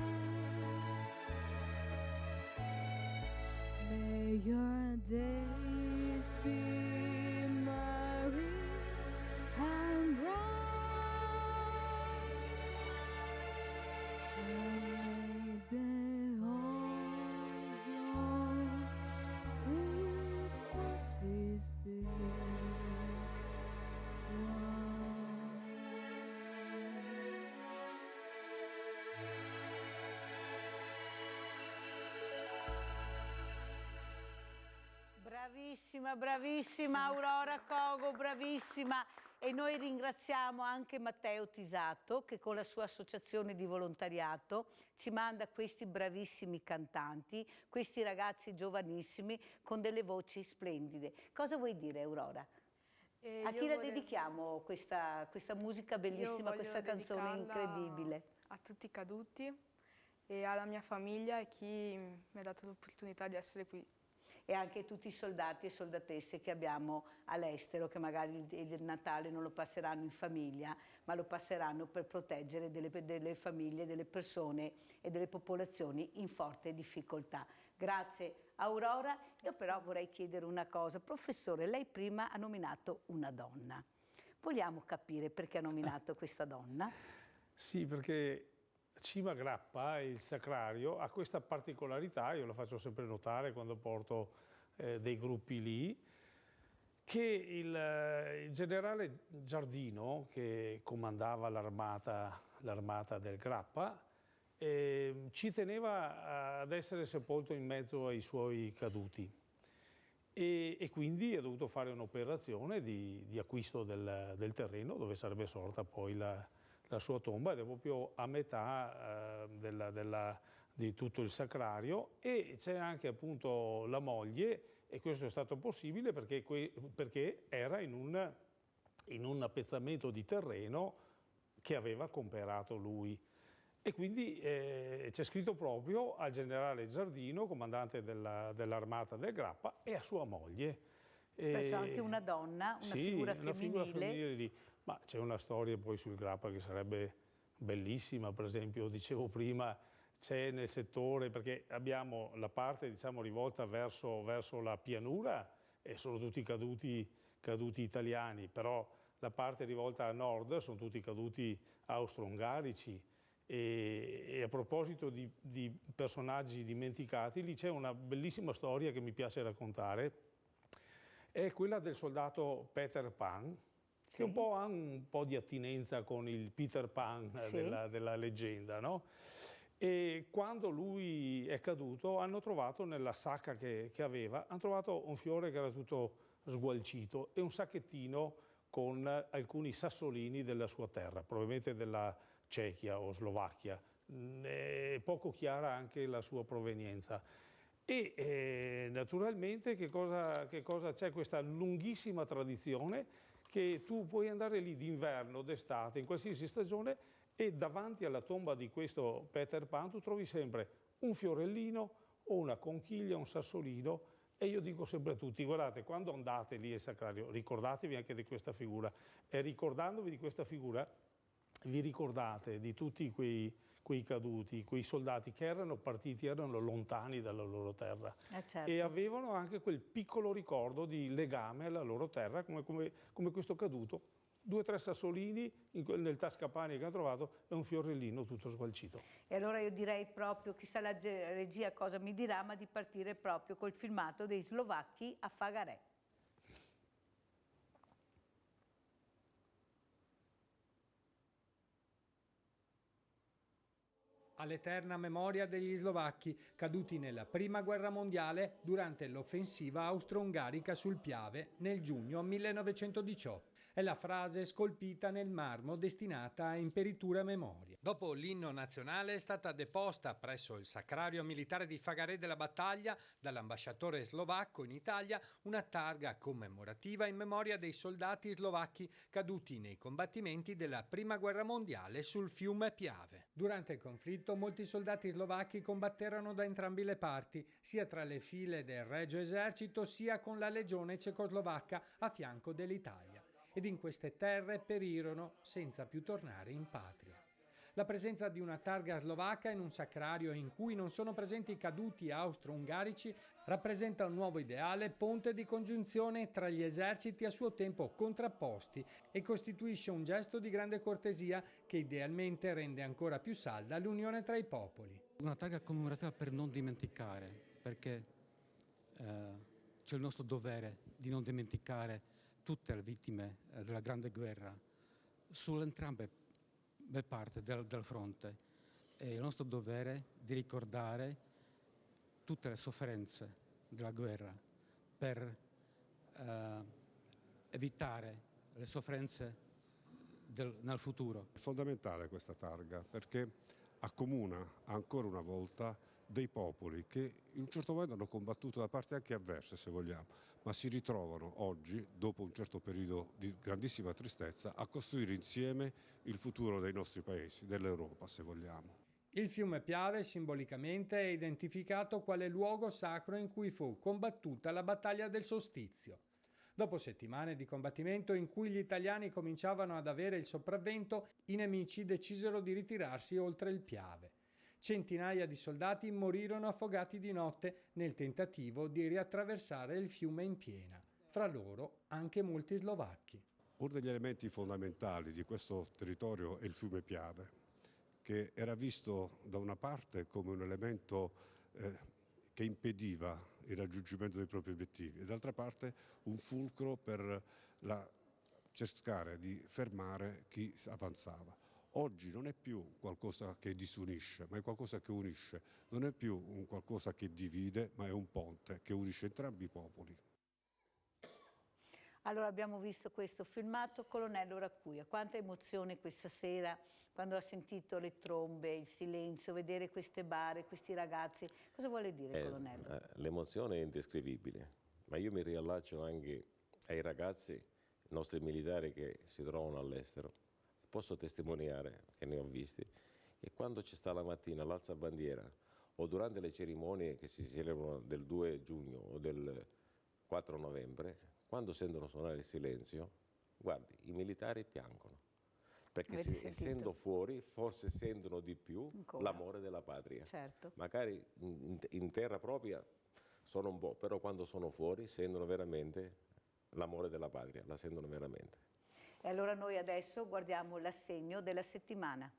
May your days be merry and bright, and may all your Christmases be Bravissima, bravissima Aurora Cogo, bravissima. E noi ringraziamo anche Matteo Tisato che con la sua associazione di volontariato ci manda questi bravissimi cantanti, questi ragazzi giovanissimi con delle voci splendide. Cosa vuoi dire, Aurora? A chi la dedichiamo questa musica bellissima, questa canzone incredibile? A tutti i caduti e alla mia famiglia e chi mi ha dato l'opportunità di essere qui. E anche tutti i soldati e soldatesse che abbiamo all'estero, che magari il Natale non lo passeranno in famiglia, ma lo passeranno per proteggere delle famiglie, delle persone e delle popolazioni in forte difficoltà. Grazie Aurora. Io però vorrei chiedere una cosa. Professore, lei prima ha nominato una donna. Vogliamo capire perché ha nominato questa donna? Sì, perché Cima Grappa, il Sacrario, ha questa particolarità, io la faccio sempre notare quando porto dei gruppi lì, che il generale Giardino, che comandava l'armata del Grappa, ci teneva ad essere sepolto in mezzo ai suoi caduti e quindi ha dovuto fare un'operazione di acquisto del terreno dove sarebbe sorta poi la sua tomba, ed è proprio a metà di tutto il Sacrario, e c'è anche appunto la moglie, e questo è stato possibile perché era in un appezzamento di terreno che aveva comprato lui. E quindi c'è scritto proprio al generale Giardino, comandante dell'armata del Grappa, e a sua moglie. Perciò anche una donna, una figura femminile. Una figura femminile lì. Ma c'è una storia poi sul Grappa che sarebbe bellissima, per esempio, dicevo prima, c'è nel settore, perché abbiamo la parte diciamo rivolta verso la pianura e sono tutti caduti italiani, però la parte rivolta a nord sono tutti caduti austro-ungarici. E a proposito di personaggi dimenticati, lì c'è una bellissima storia che mi piace raccontare, è quella del soldato Peter Pan, che ha un po' di attinenza con il Peter Pan della leggenda, no? E quando lui è caduto hanno trovato nella sacca che aveva, hanno trovato un fiore che era tutto sgualcito e un sacchettino con alcuni sassolini della sua terra, probabilmente della Cechia o Slovacchia, è poco chiara anche la sua provenienza. E naturalmente che cosa c'è? Questa lunghissima tradizione che tu puoi andare lì d'inverno, d'estate, in qualsiasi stagione, e davanti alla tomba di questo Peter Pan tu trovi sempre un fiorellino o una conchiglia, un sassolino, e io dico sempre a tutti, guardate, quando andate lì al Sacrario, ricordatevi anche di questa figura, e ricordandovi di questa figura vi ricordate di tutti quei caduti, quei soldati che erano partiti, erano lontani dalla loro terra, certo. E avevano anche quel piccolo ricordo di legame alla loro terra, come questo caduto. 2 o 3 sassolini nel tascapane che hanno trovato e un fiorellino tutto sgualcito. E allora io direi proprio, chissà la regia cosa mi dirà, ma di partire proprio col filmato dei slovacchi a Fagarè. All'eterna memoria degli slovacchi caduti nella Prima Guerra Mondiale durante l'offensiva austro-ungarica sul Piave nel giugno 1918. È la frase scolpita nel marmo destinata a imperitura memoria. Dopo l'inno nazionale è stata deposta presso il Sacrario Militare di Fagaré della Battaglia dall'ambasciatore slovacco in Italia una targa commemorativa in memoria dei soldati slovacchi caduti nei combattimenti della Prima Guerra Mondiale sul fiume Piave. Durante il conflitto molti soldati slovacchi combatterono da entrambi le parti, sia tra le file del Regio Esercito sia con la legione cecoslovacca a fianco dell'Italia. Ed in queste terre perirono senza più tornare in patria. La presenza di una targa slovacca in un sacrario in cui non sono presenti i caduti austro-ungarici rappresenta un nuovo ideale ponte di congiunzione tra gli eserciti a suo tempo contrapposti e costituisce un gesto di grande cortesia che idealmente rende ancora più salda l'unione tra i popoli. Una targa commemorativa per non dimenticare, perché c'è il nostro dovere di non dimenticare tutte le vittime della Grande Guerra su entrambe le parti del fronte. È il nostro dovere di ricordare tutte le sofferenze della guerra per evitare le sofferenze nel futuro. È fondamentale questa targa perché accomuna ancora una volta dei popoli che in un certo momento hanno combattuto da parti anche avverse, se vogliamo, ma si ritrovano oggi, dopo un certo periodo di grandissima tristezza, a costruire insieme il futuro dei nostri paesi, dell'Europa, se vogliamo. Il fiume Piave simbolicamente è identificato quale luogo sacro in cui fu combattuta la battaglia del Solstizio. Dopo settimane di combattimento in cui gli italiani cominciavano ad avere il sopravvento, i nemici decisero di ritirarsi oltre il Piave. Centinaia di soldati morirono affogati di notte nel tentativo di riattraversare il fiume in piena, fra loro anche molti slovacchi. Uno degli elementi fondamentali di questo territorio è il fiume Piave, che era visto da una parte come un elemento che impediva il raggiungimento dei propri obiettivi e d'altra parte un fulcro per cercare di fermare chi avanzava. Oggi non è più qualcosa che disunisce, ma è qualcosa che unisce. Non è più un qualcosa che divide, ma è un ponte che unisce entrambi i popoli. Allora abbiamo visto questo filmato, Colonnello Racuia. Quanta emozione questa sera quando ha sentito le trombe, il silenzio, vedere queste bare, questi ragazzi. Cosa vuole dire, Colonnello? L'emozione è indescrivibile, ma io mi riallaccio anche ai ragazzi, nostri militari che si trovano all'estero. Posso testimoniare, che ne ho visti, che quando ci sta la mattina l'alzabandiera o durante le cerimonie che si celebrano del 2 giugno o del 4 novembre, quando sentono suonare il silenzio, guardi, i militari piangono, perché essendo fuori forse sentono di più l'amore della patria. Certo. Magari in terra propria sono un po', però quando sono fuori sentono veramente l'amore della patria, la sentono veramente. E allora noi adesso guardiamo l'assegno della settimana.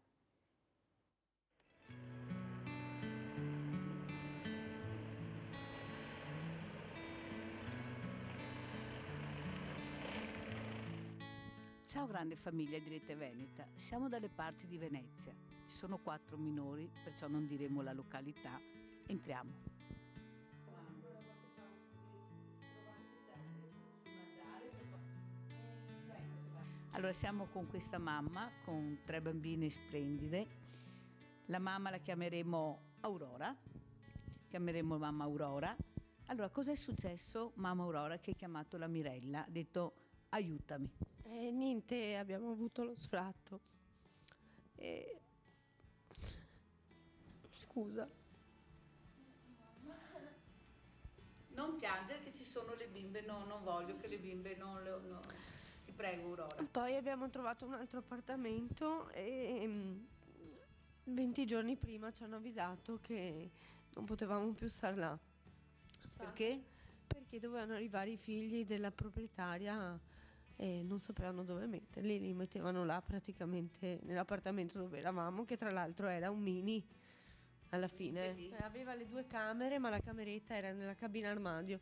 Ciao grande famiglia di Rete Veneta, siamo dalle parti di Venezia. Ci sono 4 minori, perciò non diremo la località. Entriamo. Allora siamo con questa mamma, con 3 bambine splendide. La mamma la chiameremo Aurora, chiameremo mamma Aurora. Allora, cosa è successo, mamma Aurora, che hai chiamato la Mirella? Ha detto, aiutami. Niente, abbiamo avuto lo sfratto. Scusa. Non piangere che ci sono le bimbe, no, non voglio che le bimbe non. Ti prego, Aurora. Poi abbiamo trovato un altro appartamento e 20 giorni prima ci hanno avvisato che non potevamo più stare là. Perché? Perché dovevano arrivare i figli della proprietaria e non sapevano dove metterli, li mettevano là praticamente nell'appartamento dove eravamo, che tra l'altro era un mini alla fine. Aveva le 2 camere, ma la cameretta era nella cabina armadio.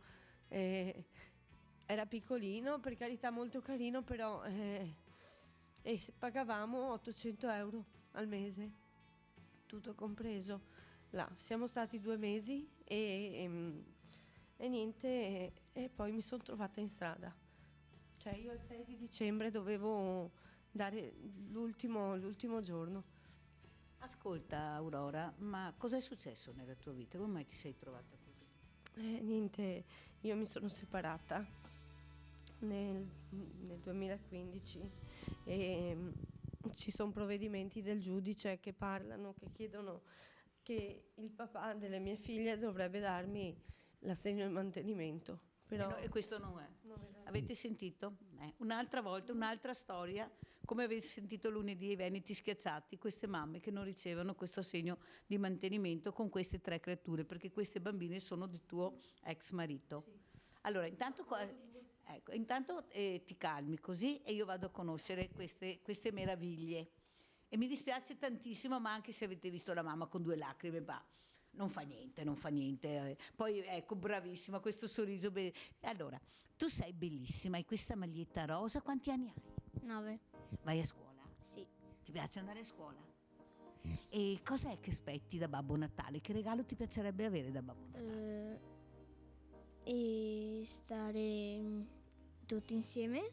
Era piccolino, per carità molto carino, però e pagavamo 800 euro al mese, tutto compreso. Là siamo stati 2 mesi e niente, e poi mi sono trovata in strada. Cioè io il 6 di dicembre dovevo dare l'ultimo giorno. Ascolta Aurora, ma cosa è successo nella tua vita? Come mai ti sei trovata così? Niente, io mi sono separata nel 2015 e ci sono provvedimenti del giudice che parlano, che chiedono che il papà delle mie figlie dovrebbe darmi l'assegno di mantenimento. Però E questo non è. Avete sentito? Un'altra volta, un'altra storia, come avete sentito lunedì ai Veneti Schiacciati, queste mamme che non ricevono questo assegno di mantenimento con queste 3 creature, perché queste bambine sono del tuo ex marito. Sì. Allora, intanto ti calmi così e io vado a conoscere queste meraviglie. E mi dispiace tantissimo, ma anche se avete visto la mamma con 2 lacrime, non fa niente. Poi ecco, bravissima, questo sorriso. Allora, tu sei bellissima, hai questa maglietta rosa, quanti anni hai? 9. Vai a scuola? Sì. Ti piace andare a scuola? E cos'è che aspetti da Babbo Natale? Che regalo ti piacerebbe avere da Babbo Natale? E stare tutti insieme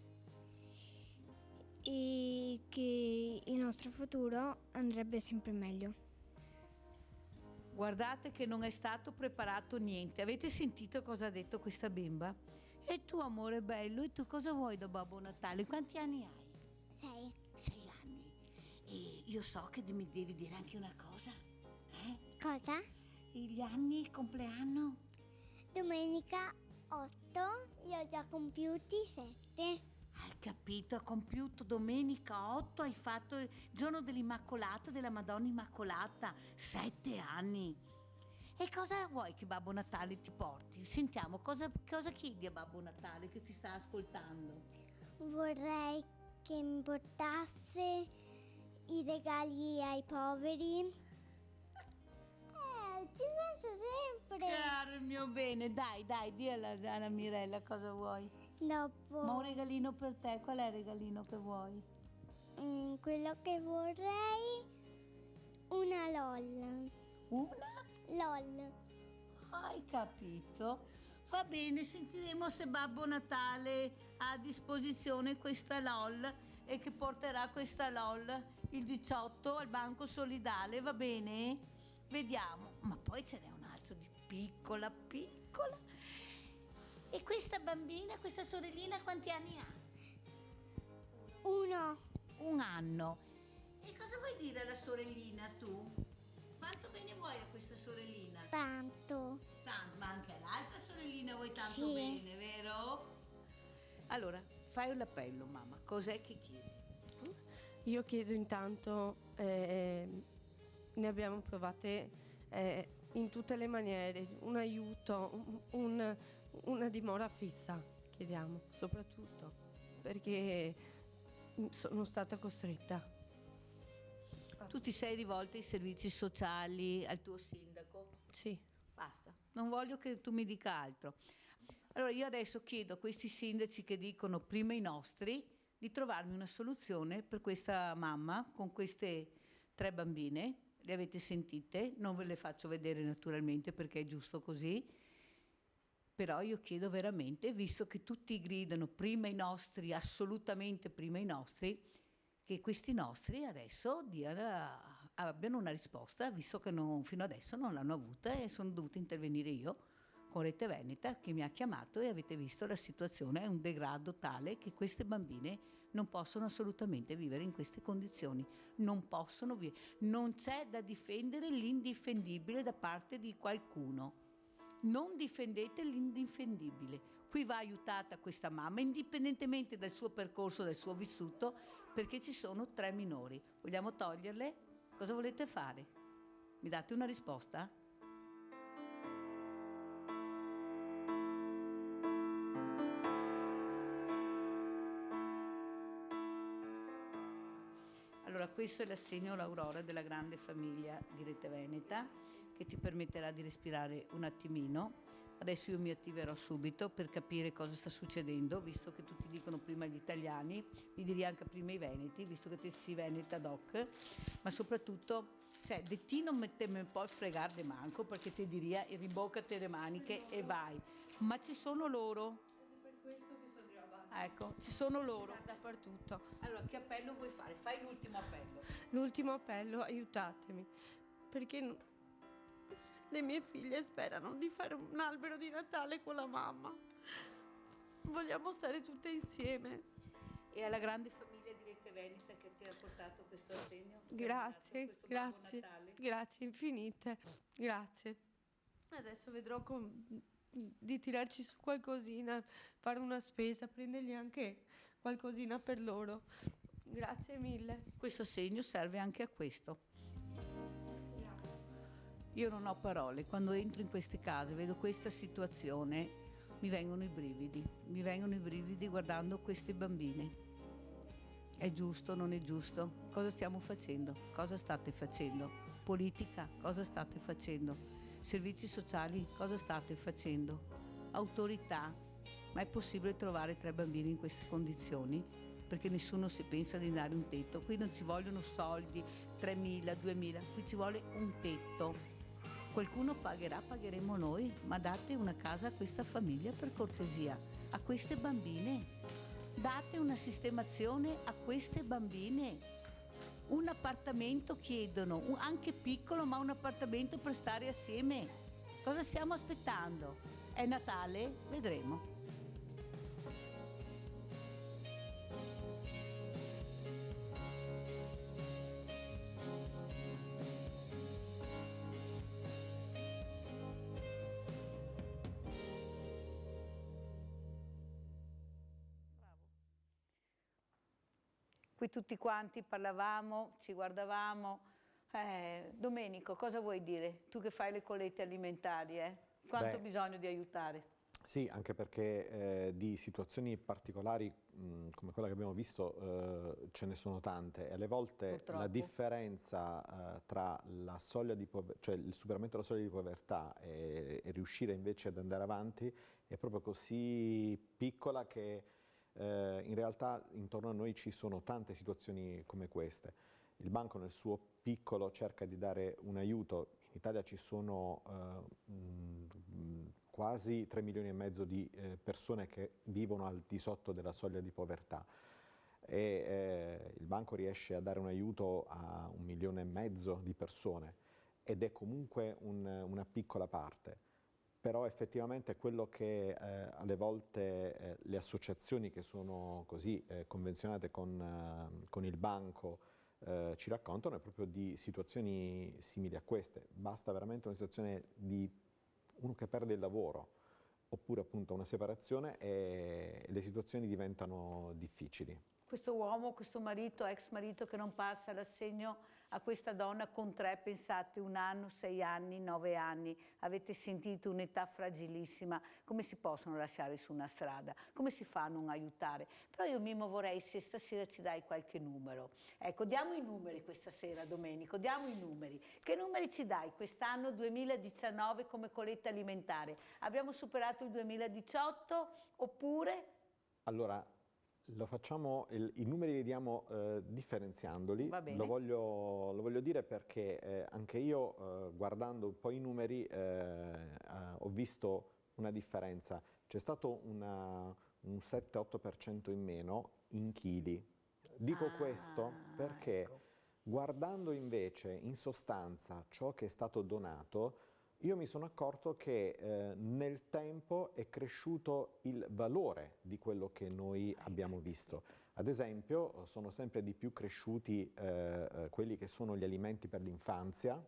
e che il nostro futuro andrebbe sempre meglio. Guardate che non è stato preparato niente. Avete sentito cosa ha detto questa bimba? E tu, amore bello, e tu cosa vuoi da Babbo Natale? Quanti anni hai? 6 anni. E io so che mi devi dire anche una cosa. Cosa? Gli anni, il compleanno? Domenica 8, io ho già compiuti 7. Hai capito, ha compiuto domenica 8, hai fatto il giorno dell'Immacolata, della Madonna Immacolata, 7 anni. E cosa vuoi che Babbo Natale ti porti? Sentiamo, cosa chiedi a Babbo Natale che ti sta ascoltando? Vorrei che mi portasse i regali ai poveri. Ci penso sempre. Caro il mio bene, dai, di alla Mirella cosa vuoi. Dopo. Ma un regalino per te, qual è il regalino che vuoi? Quello che vorrei, una LOL. Una? LOL. Hai capito? Va bene, sentiremo se Babbo Natale ha a disposizione questa LOL e che porterà questa LOL il 18 al Banco Solidale, va bene? Vediamo, ma poi ce n'è un altro di piccola. E questa bambina, questa sorellina, quanti anni ha? 1. 1 anno. E cosa vuoi dire alla sorellina tu? Quanto bene vuoi a questa sorellina? Tanto. Ma anche all'altra sorellina vuoi tanto Sì. bene, vero? Allora, fai l'appello, mamma. Cos'è che chiedi? Io chiedo intanto, ne abbiamo provate in tutte le maniere, un aiuto, una dimora fissa, chiediamo, soprattutto, perché sono stata costretta. Tu ti sei rivolta ai servizi sociali, al tuo sindaco? Sì. Basta, non voglio che tu mi dica altro. Allora io adesso chiedo a questi sindaci che dicono prima i nostri di trovarmi una soluzione per questa mamma con queste 3 bambine. Le avete sentite? Non ve le faccio vedere naturalmente perché è giusto così. Però io chiedo veramente, visto che tutti gridano prima i nostri, assolutamente prima i nostri, che questi nostri adesso abbiano una risposta, visto che fino adesso non l'hanno avuta e sono dovuta intervenire io con Rete Veneta che mi ha chiamato e avete visto la situazione, è un degrado tale che queste bambine non possono assolutamente vivere in queste condizioni, non possono vivere, non c'è da difendere l'indifendibile da parte di qualcuno. Non difendete l'indifendibile. Qui va aiutata questa mamma, indipendentemente dal suo percorso, dal suo vissuto, perché ci sono 3 minori. Vogliamo toglierle? Cosa volete fare? Mi date una risposta? Allora, questo è l'assegno l'Aurora della grande famiglia di Rete Veneta, che ti permetterà di respirare un attimino. Adesso io mi attiverò subito per capire cosa sta succedendo, visto che tutti dicono prima gli italiani, mi direi anche prima i veneti, visto che te si veneta doc, ma soprattutto, di ti non metteme poi fregare de manco, perché ti diria riboccate le maniche e vai. Ma ci sono loro. È per questo che sono arrivata. Ecco, ci sono loro. Dappertutto. Allora, che appello vuoi fare? Fai l'ultimo appello. L'ultimo appello, aiutatemi, perché le mie figlie sperano di fare un albero di Natale con la mamma. Vogliamo stare tutte insieme. E alla grande famiglia di Rete Veneta che ti ha portato questo assegno? Grazie, Questo Babbo grazie, Natale? grazie infinite, grazie. Adesso vedrò di tirarci su qualcosina, fare una spesa, prendergli anche qualcosina per loro. Grazie mille. Questo assegno serve anche a questo. Io non ho parole, quando entro in queste case, vedo questa situazione, mi vengono i brividi guardando queste bambine. È giusto, non è giusto? Cosa stiamo facendo? Cosa state facendo? Politica, cosa state facendo? Servizi sociali, cosa state facendo? Autorità, ma è possibile trovare 3 bambini in queste condizioni? Perché nessuno si pensa di dare un tetto. Qui non ci vogliono soldi, 3.000, 2.000, qui ci vuole un tetto. Qualcuno pagherà, pagheremo noi, ma date una casa a questa famiglia per cortesia, a queste bambine. Date una sistemazione a queste bambine. Un appartamento chiedono, anche piccolo, ma un appartamento per stare assieme. Cosa stiamo aspettando? È Natale? Vedremo. Qui tutti quanti parlavamo, ci guardavamo. Domenico, cosa vuoi dire? Tu che fai le collette alimentari, quanto bisogno di aiutare? Sì, anche perché di situazioni particolari come quella che abbiamo visto ce ne sono tante e alle volte Purtroppo. la differenza tra la soglia di cioè il superamento della soglia di povertà e riuscire invece ad andare avanti è proprio così piccola che in realtà intorno a noi ci sono tante situazioni come queste. Il banco nel suo piccolo cerca di dare un aiuto. In Italia ci sono quasi 3 milioni e mezzo di persone che vivono al di sotto della soglia di povertà e il banco riesce a dare un aiuto a 1,5 milioni di persone ed è comunque una piccola parte. Però effettivamente quello che alle volte le associazioni che sono così convenzionate con il banco ci raccontano è proprio di situazioni simili a queste. Basta veramente una situazione di uno che perde il lavoro oppure appunto una separazione e le situazioni diventano difficili. Questo uomo, questo marito, ex marito che non passa l'assegno a questa donna con 3, pensate, 1 anno, 6 anni, 9 anni, avete sentito un'età fragilissima, come si possono lasciare su una strada? Come si fa a non aiutare? Però io Mimmo vorrei se stasera ci dai qualche numero. Ecco, diamo i numeri questa sera, Domenico, diamo i numeri. Che numeri ci dai quest'anno 2019 come colletta alimentare? Abbiamo superato il 2018 oppure? Allora, lo facciamo, i numeri li diamo differenziandoli, lo voglio dire perché anche io guardando un po' i numeri ho visto una differenza, c'è stato un 7-8% in meno in chili. Dico questo perché guardando invece in sostanza ciò che è stato donato, io mi sono accorto che nel tempo è cresciuto il valore di quello che noi abbiamo visto. Ad esempio, sono sempre di più cresciuti quelli che sono gli alimenti per l'infanzia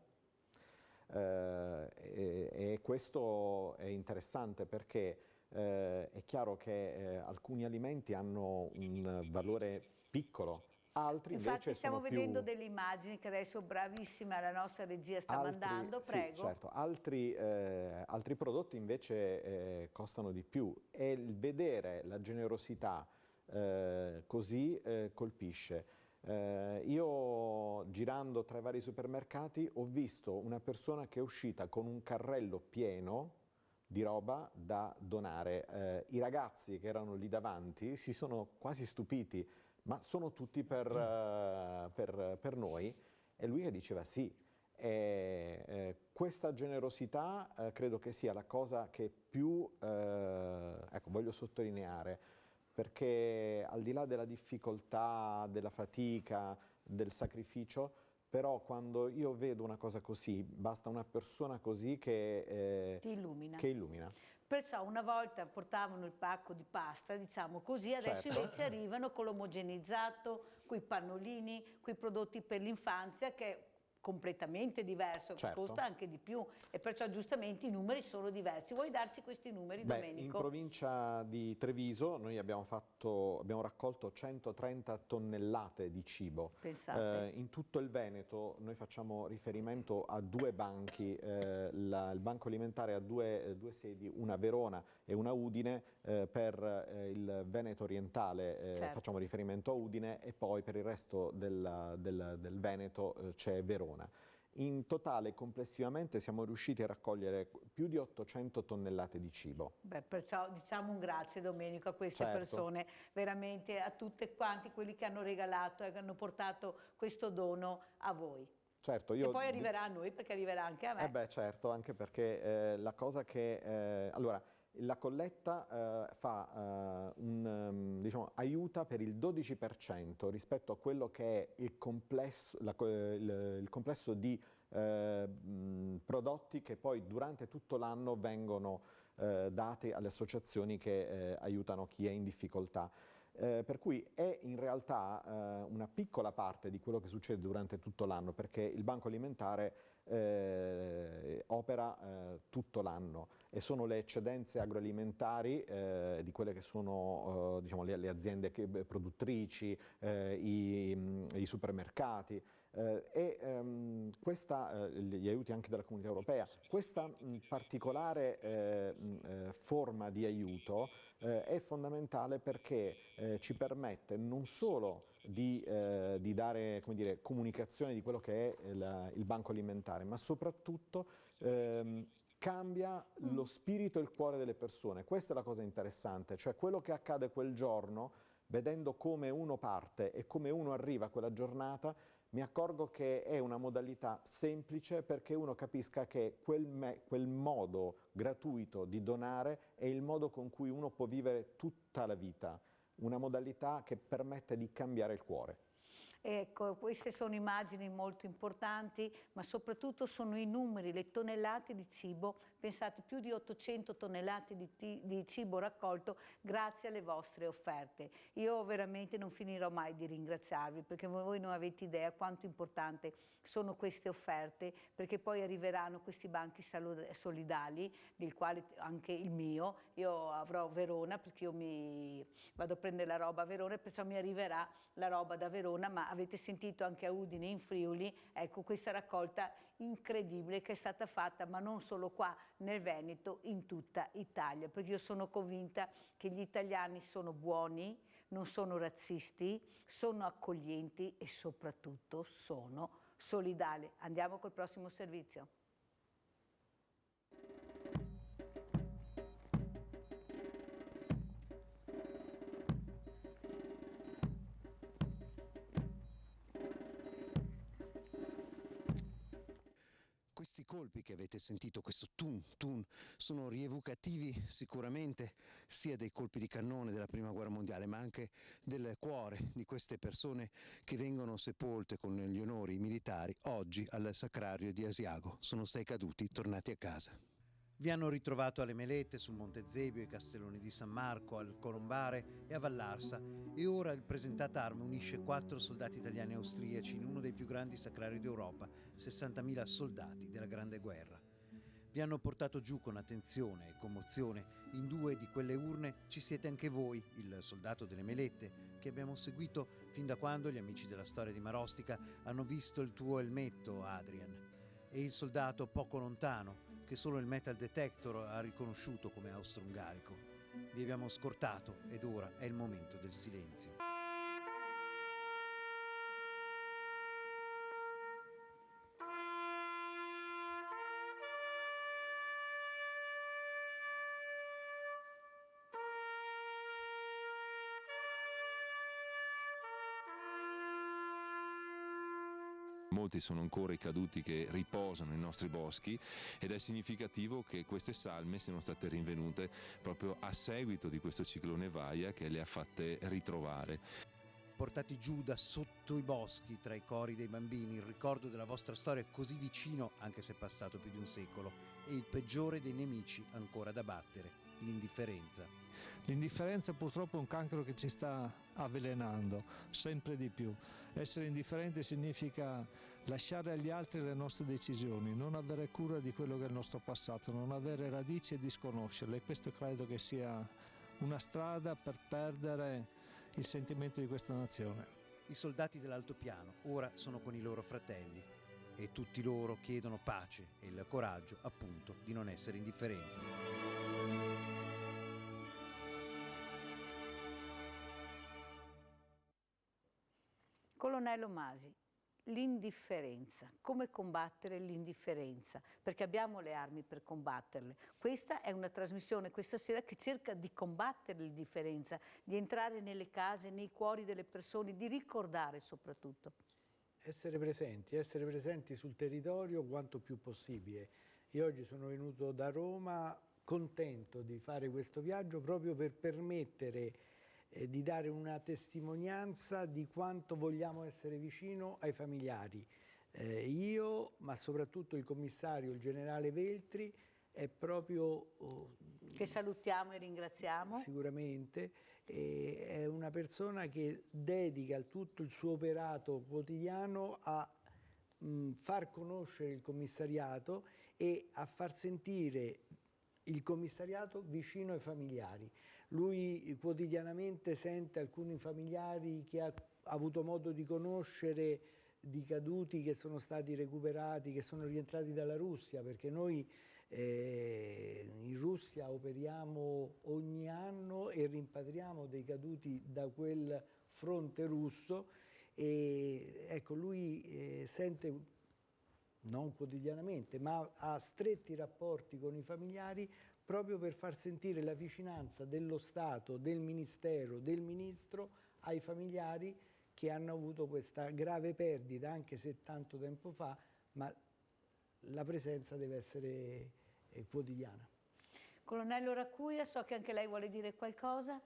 e questo è interessante perché è chiaro che alcuni alimenti hanno un valore piccolo. Altri Infatti stiamo sono vedendo più... delle immagini che adesso bravissima la nostra regia sta mandando, prego. Sì, certo. Altri prodotti invece costano di più e il vedere la generosità così colpisce. Io girando tra i vari supermercati ho visto una persona che è uscita con un carrello pieno di roba da donare. I ragazzi che erano lì davanti si sono quasi stupiti. Ma sono tutti per noi? E lui che diceva sì. Questa generosità credo che sia la cosa che più voglio sottolineare, perché al di là della difficoltà, della fatica, del sacrificio, però quando io vedo una cosa così, basta una persona così che illumina. Perciò una volta portavano il pacco di pasta, diciamo così, adesso Certo. invece arrivano con l'omogenizzato, con i pannolini, con i prodotti per l'infanzia, che è completamente diverso, che Certo. costa anche di più, e perciò giustamente i numeri sono diversi. Vuoi darci questi numeri, Domenico? In provincia di Treviso noi abbiamo raccolto 130 tonnellate di cibo. Pensate. In tutto il Veneto noi facciamo riferimento a 2 banchi, il Banco Alimentare ha due sedi, una a Verona e una a Udine. Per il Veneto orientale Certo. facciamo riferimento a Udine, e poi per il resto del Veneto c'è Verona. In totale, complessivamente, siamo riusciti a raccogliere più di 800 tonnellate di cibo. Beh, perciò diciamo un grazie, Domenico, a queste Certo. persone, veramente a tutte quanti quelli che hanno regalato e che hanno portato questo dono a voi. Certo, E poi arriverà a noi, perché arriverà anche a me. Certo, anche perché la cosa che... allora, la colletta aiuta per il 12% rispetto a quello che è il complesso di prodotti che poi durante tutto l'anno vengono dati alle associazioni che aiutano chi è in difficoltà. Per cui è in realtà una piccola parte di quello che succede durante tutto l'anno, perché il Banco Alimentare opera tutto l'anno, e sono le eccedenze agroalimentari di quelle che sono le aziende produttrici, i supermercati, gli aiuti anche della Comunità Europea. Questa particolare forma di aiuto è fondamentale perché ci permette non solo di dare, come dire, comunicazione di quello che è il Banco Alimentare, ma soprattutto cambia lo spirito e il cuore delle persone. Questa è la cosa interessante, cioè quello che accade quel giorno, vedendo come uno parte e come uno arriva a quella giornata, mi accorgo che è una modalità semplice perché uno capisca che quel modo gratuito di donare è il modo con cui uno può vivere tutta la vita, una modalità che permette di cambiare il cuore. Ecco, queste sono immagini molto importanti, ma soprattutto sono i numeri, le tonnellate di cibo. Pensate, più di 800 tonnellate di cibo raccolto grazie alle vostre offerte. Io veramente non finirò mai di ringraziarvi, perché voi non avete idea quanto importante sono queste offerte, perché poi arriveranno questi banchi solidali, del quale anche il mio. Io avrò Verona, perché io mi vado a prendere la roba a Verona, e perciò mi arriverà la roba da Verona, ma avete sentito anche a Udine, in Friuli, ecco questa raccolta incredibile che è stata fatta, ma non solo qua nel Veneto, in tutta Italia, perché io sono convinta che gli italiani sono buoni, non sono razzisti, sono accoglienti e soprattutto sono solidali. Andiamo col prossimo servizio. Questi colpi che avete sentito, questo tun tun, sono rievocativi sicuramente sia dei colpi di cannone della Prima Guerra Mondiale, ma anche del cuore di queste persone che vengono sepolte con gli onori militari oggi al Sacrario di Asiago. Sono 6 caduti tornati a casa. Vi hanno ritrovato alle Melette, sul Monte Zebio, ai Castelloni di San Marco, al Colombare e a Vallarsa, e ora il Presentata Arme unisce 4 soldati italiani e austriaci in uno dei più grandi sacrari d'Europa, 60.000 soldati della Grande Guerra. Vi hanno portato giù con attenzione e commozione. In 2 di quelle urne ci siete anche voi, il soldato delle Melette, che abbiamo seguito fin da quando gli amici della storia di Marostica hanno visto il tuo elmetto, Adrian, e il soldato poco lontano, che solo il metal detector ha riconosciuto come austro-ungarico. Vi abbiamo scortato ed ora è il momento del silenzio. Molti sono ancora i caduti che riposano nei nostri boschi ed è significativo che queste salme siano state rinvenute proprio a seguito di questo ciclone Vaia che le ha fatte ritrovare. Portati giù da sotto i boschi, tra i cori dei bambini, il ricordo della vostra storia è così vicino, anche se è passato più di un secolo, e il peggiore dei nemici ancora da battere, l'indifferenza. L'indifferenza purtroppo è un cancro che ci sta avvelenando sempre di più. Essere indifferenti significa lasciare agli altri le nostre decisioni, non avere cura di quello che è il nostro passato, non avere radici e disconoscerle. E questo credo che sia una strada per perdere il sentimento di questa nazione. I soldati dell'altopiano ora sono con i loro fratelli e tutti loro chiedono pace e il coraggio, appunto, di non essere indifferenti. Colonnello Masi, l'indifferenza, come combattere l'indifferenza? Perché abbiamo le armi per combatterle. Questa è una trasmissione questa sera che cerca di combattere l'indifferenza, di entrare nelle case, nei cuori delle persone, di ricordare soprattutto. Essere presenti sul territorio quanto più possibile. Io oggi sono venuto da Roma contento di fare questo viaggio proprio per permettere di dare una testimonianza di quanto vogliamo essere vicino ai familiari. Io, ma soprattutto il commissario, il generale Veltri, è proprio... che salutiamo e ringraziamo. Sicuramente, è una persona che dedica tutto il suo operato quotidiano a far conoscere il commissariato e a far sentire il commissariato vicino ai familiari. Lui quotidianamente sente alcuni familiari che ha avuto modo di conoscere, di caduti che sono stati recuperati, che sono rientrati dalla Russia, perché noi in Russia operiamo ogni anno e rimpatriamo dei caduti da quel fronte russo e ecco, lui sente, non quotidianamente, ma ha stretti rapporti con i familiari proprio per far sentire la vicinanza dello Stato, del Ministero, del Ministro ai familiari che hanno avuto questa grave perdita, anche se tanto tempo fa, ma la presenza deve essere quotidiana. Colonnello Racuia, so che anche lei vuole dire qualcosa.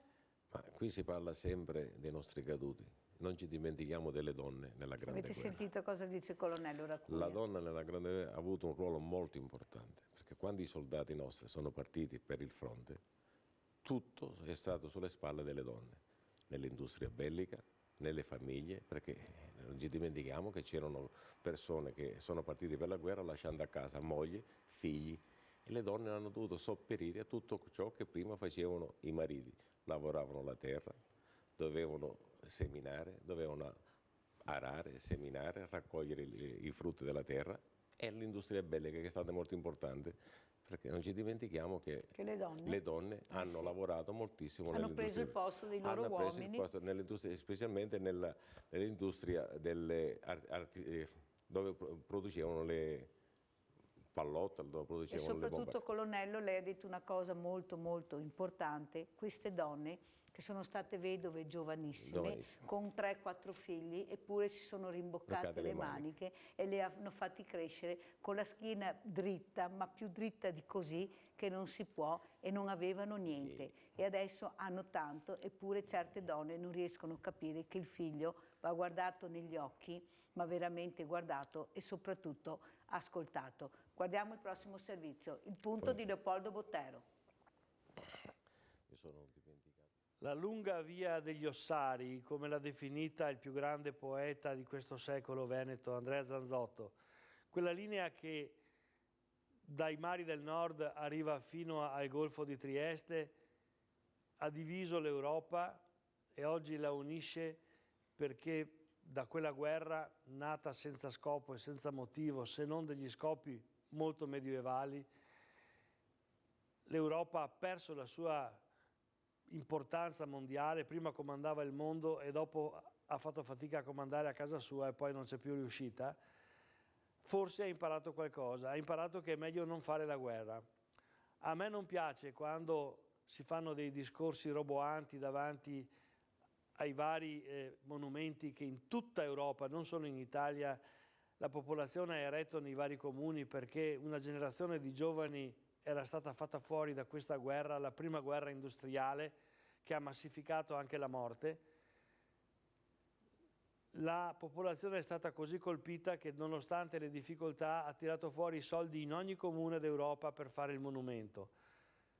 Ma qui si parla sempre dei nostri caduti. Non ci dimentichiamo delle donne nella Grande Avete Guerra. sentito cosa dice il colonnello Racuia? La donna nella Grande Guerra ha avuto un ruolo molto importante, perché quando i soldati nostri sono partiti per il fronte, tutto è stato sulle spalle delle donne, nell'industria bellica, nelle famiglie, perché non ci dimentichiamo che c'erano persone che sono partite per la guerra lasciando a casa moglie, figli, e le donne hanno dovuto sopperire a tutto ciò che prima facevano i mariti. Lavoravano la terra, dovevano seminare, dovevano arare, seminare, raccogliere i frutti della terra, e l'industria bellica che è stata molto importante, perché non ci dimentichiamo che le donne hanno lavorato moltissimo hanno preso il posto dei loro uomini, specialmente nell'industria dove producevano le pallottole, dove producevano le bombe. E soprattutto, colonnello, lei ha detto una cosa molto molto importante: queste donne che sono state vedove giovanissime, con 3-4 figli, eppure si sono rimboccate le maniche e le hanno fatti crescere con la schiena dritta, ma più dritta di così che non si può, e non avevano niente. E adesso hanno tanto, eppure certe donne non riescono a capire che il figlio va guardato negli occhi, ma veramente guardato e soprattutto ascoltato. Guardiamo il prossimo servizio, il punto di Leopoldo Bottero. Mi sono dimenticato. La lunga via degli ossari, come l'ha definita il più grande poeta di questo secolo veneto, Andrea Zanzotto, quella linea che dai mari del nord arriva fino al Golfo di Trieste, ha diviso l'Europa e oggi la unisce, perché da quella guerra nata senza scopo e senza motivo, se non degli scopi molto medievali, l'Europa ha perso la sua importanza mondiale. Prima comandava il mondo e dopo ha fatto fatica a comandare a casa sua e poi non c'è più riuscita. Forse ha imparato qualcosa, ha imparato che è meglio non fare la guerra. A me non piace quando si fanno dei discorsi roboanti davanti ai vari monumenti che in tutta Europa, non solo in Italia, la popolazione ha eretto nei vari comuni perché una generazione di giovani era stata fatta fuori da questa guerra, la prima guerra industriale che ha massificato anche la morte. La popolazione è stata così colpita che nonostante le difficoltà ha tirato fuori i soldi in ogni comune d'Europa per fare il monumento,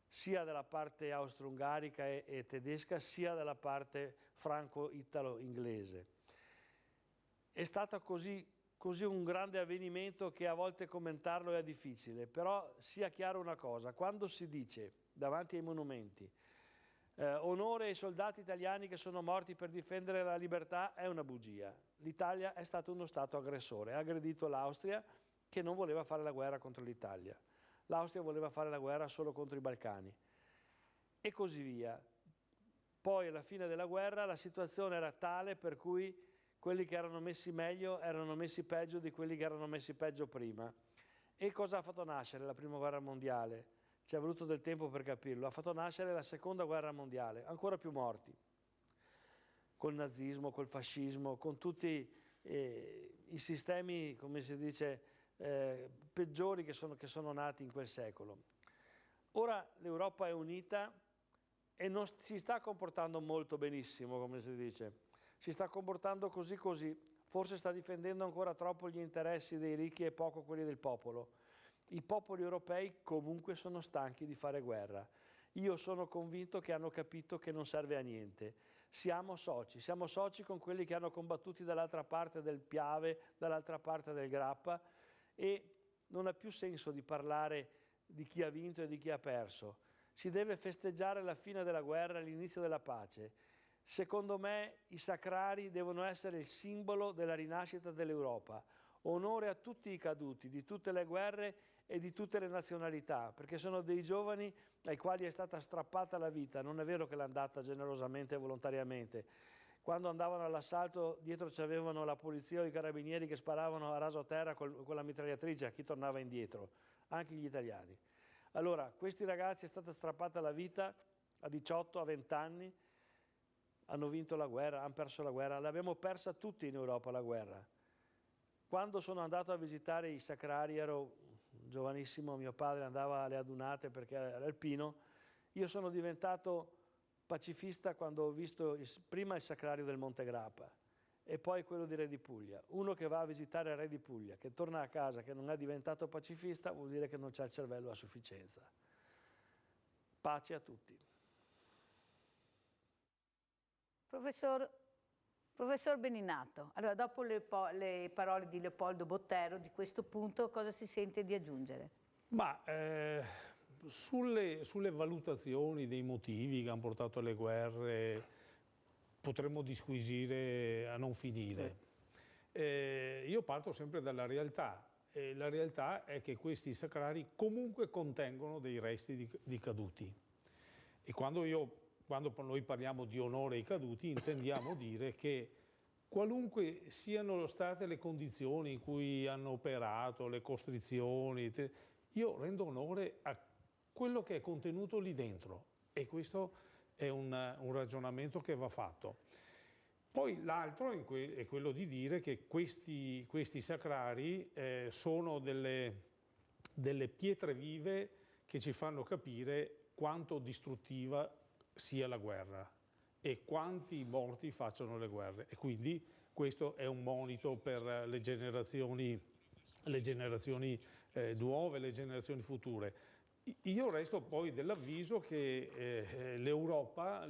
sia dalla parte austro-ungarica e tedesca, sia dalla parte franco-italo-inglese. È stato così un grande avvenimento che a volte commentarlo è difficile, però sia chiaro una cosa: quando si dice davanti ai monumenti onore ai soldati italiani che sono morti per difendere la libertà, è una bugia. L'Italia è stato uno Stato aggressore, ha aggredito l'Austria che non voleva fare la guerra contro l'Italia. L'Austria voleva fare la guerra solo contro i Balcani e così via. Poi alla fine della guerra la situazione era tale per cui quelli che erano messi meglio erano messi peggio di quelli che erano messi peggio prima. E cosa ha fatto nascere la Prima Guerra Mondiale? Ci è voluto del tempo per capirlo. Ha fatto nascere la Seconda Guerra Mondiale, ancora più morti, col nazismo, col fascismo, con tutti i sistemi, come si dice, peggiori che sono nati in quel secolo. Ora l'Europa è unita e non si sta comportando molto benissimo, come si dice. Si sta comportando così, forse sta difendendo ancora troppo gli interessi dei ricchi e poco quelli del popolo. I popoli europei comunque sono stanchi di fare guerra. Io sono convinto che hanno capito che non serve a niente. Siamo soci con quelli che hanno combattuto dall'altra parte del Piave, dall'altra parte del Grappa, e non ha più senso di parlare di chi ha vinto e di chi ha perso. Si deve festeggiare la fine della guerra e l'inizio della pace. Secondo me i sacrari devono essere il simbolo della rinascita dell'Europa. Onore a tutti i caduti di tutte le guerre e di tutte le nazionalità, perché sono dei giovani ai quali è stata strappata la vita. Non è vero che l'hanno data generosamente e volontariamente. Quando andavano all'assalto dietro c'avevano la polizia o i carabinieri che sparavano a raso terra con la mitragliatrice a chi tornava indietro, anche gli italiani. Allora, questi ragazzi è stata strappata la vita a 18, a 20 anni, hanno vinto la guerra, hanno perso la guerra, l'abbiamo persa tutti in Europa la guerra. Quando sono andato a visitare i sacrari, ero giovanissimo, mio padre andava alle adunate perché era alpino, io sono diventato pacifista quando ho visto prima il sacrario del Monte Grappa e poi quello di Re di Puglia. Uno che va a visitare Re di Puglia, che torna a casa, che non è diventato pacifista, vuol dire che non c'ha il cervello a sufficienza. Pace a tutti. Professor Beninato, allora dopo le parole di Leopoldo Bottero, di questo punto cosa si sente di aggiungere? Ma sulle valutazioni dei motivi che hanno portato alle guerre potremmo disquisire a non finire. Io parto sempre dalla realtà. La realtà è che questi sacrari comunque contengono dei resti di caduti. E quando noi parliamo di onore ai caduti intendiamo dire che qualunque siano state le condizioni in cui hanno operato, le costrizioni, io rendo onore a quello che è contenuto lì dentro e questo è un ragionamento che va fatto. Poi l'altro è quello di dire che questi sacrari sono delle pietre vive che ci fanno capire quanto distruttiva sia la guerra e quanti morti facciano le guerre, e quindi questo è un monito per le generazioni nuove, le generazioni future. Io resto poi dell'avviso che l'Europa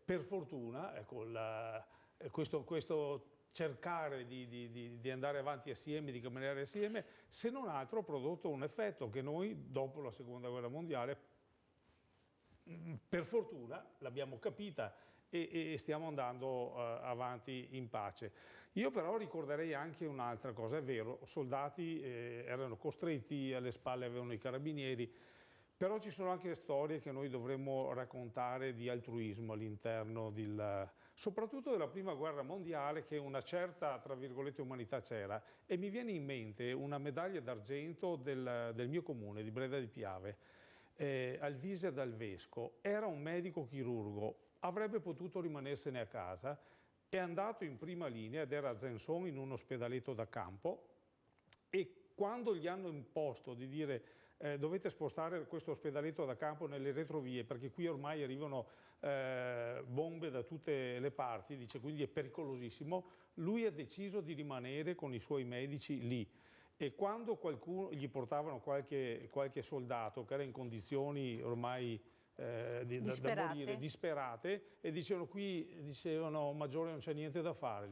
per fortuna, ecco, questo cercare di andare avanti assieme, di camminare assieme, se non altro ha prodotto un effetto che noi dopo la Seconda Guerra Mondiale per fortuna l'abbiamo capita e stiamo andando avanti in pace. Io però ricorderei anche un'altra cosa, è vero, soldati erano costretti, alle spalle avevano i carabinieri, però ci sono anche storie che noi dovremmo raccontare di altruismo all'interno soprattutto della Prima Guerra Mondiale, che una certa, tra virgolette, umanità c'era, e mi viene in mente una medaglia d'argento del mio comune, di Breda di Piave, Alvise D'Alvesco. Era un medico chirurgo, avrebbe potuto rimanersene a casa è andato in prima linea ed era a Zenzon in un ospedaletto da campo, e quando gli hanno imposto di dire dovete spostare questo ospedaletto da campo nelle retrovie perché qui ormai arrivano bombe da tutte le parti, dice, quindi è pericolosissimo, lui ha deciso di rimanere con i suoi medici lì. E quando qualcuno gli portavano qualche soldato che era in condizioni ormai da morire, disperate, e dicevano Maggiore non c'è niente da fare,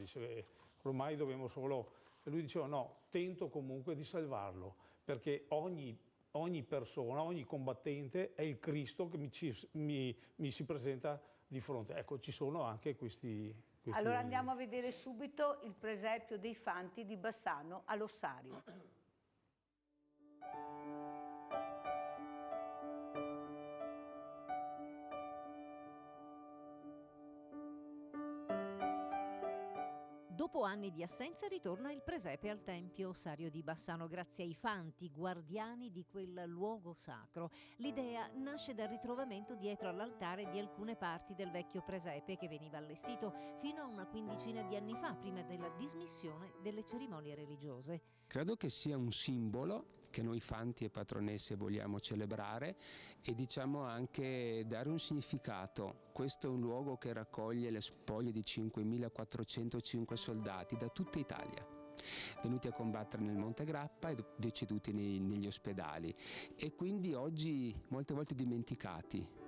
ormai dobbiamo solo... E lui diceva no, tento comunque di salvarlo, perché ogni persona, ogni combattente è il Cristo che mi si presenta di fronte. Ecco, ci sono anche questi... Allora andiamo a vedere subito il presepio dei Fanti di Bassano all'Ossario. Dopo anni di assenza ritorna il presepe al Tempio Ossario di Bassano grazie ai Fanti, guardiani di quel luogo sacro. L'idea nasce dal ritrovamento dietro all'altare di alcune parti del vecchio presepe che veniva allestito fino a una quindicina di anni fa, prima della dismissione delle cerimonie religiose. Credo che sia un simbolo che noi Fanti e patronesse vogliamo celebrare e diciamo anche dare un significato. Questo è un luogo che raccoglie le spoglie di 5.405 soldati da tutta Italia, venuti a combattere nel Monte Grappa e deceduti negli ospedali, e quindi oggi molte volte dimenticati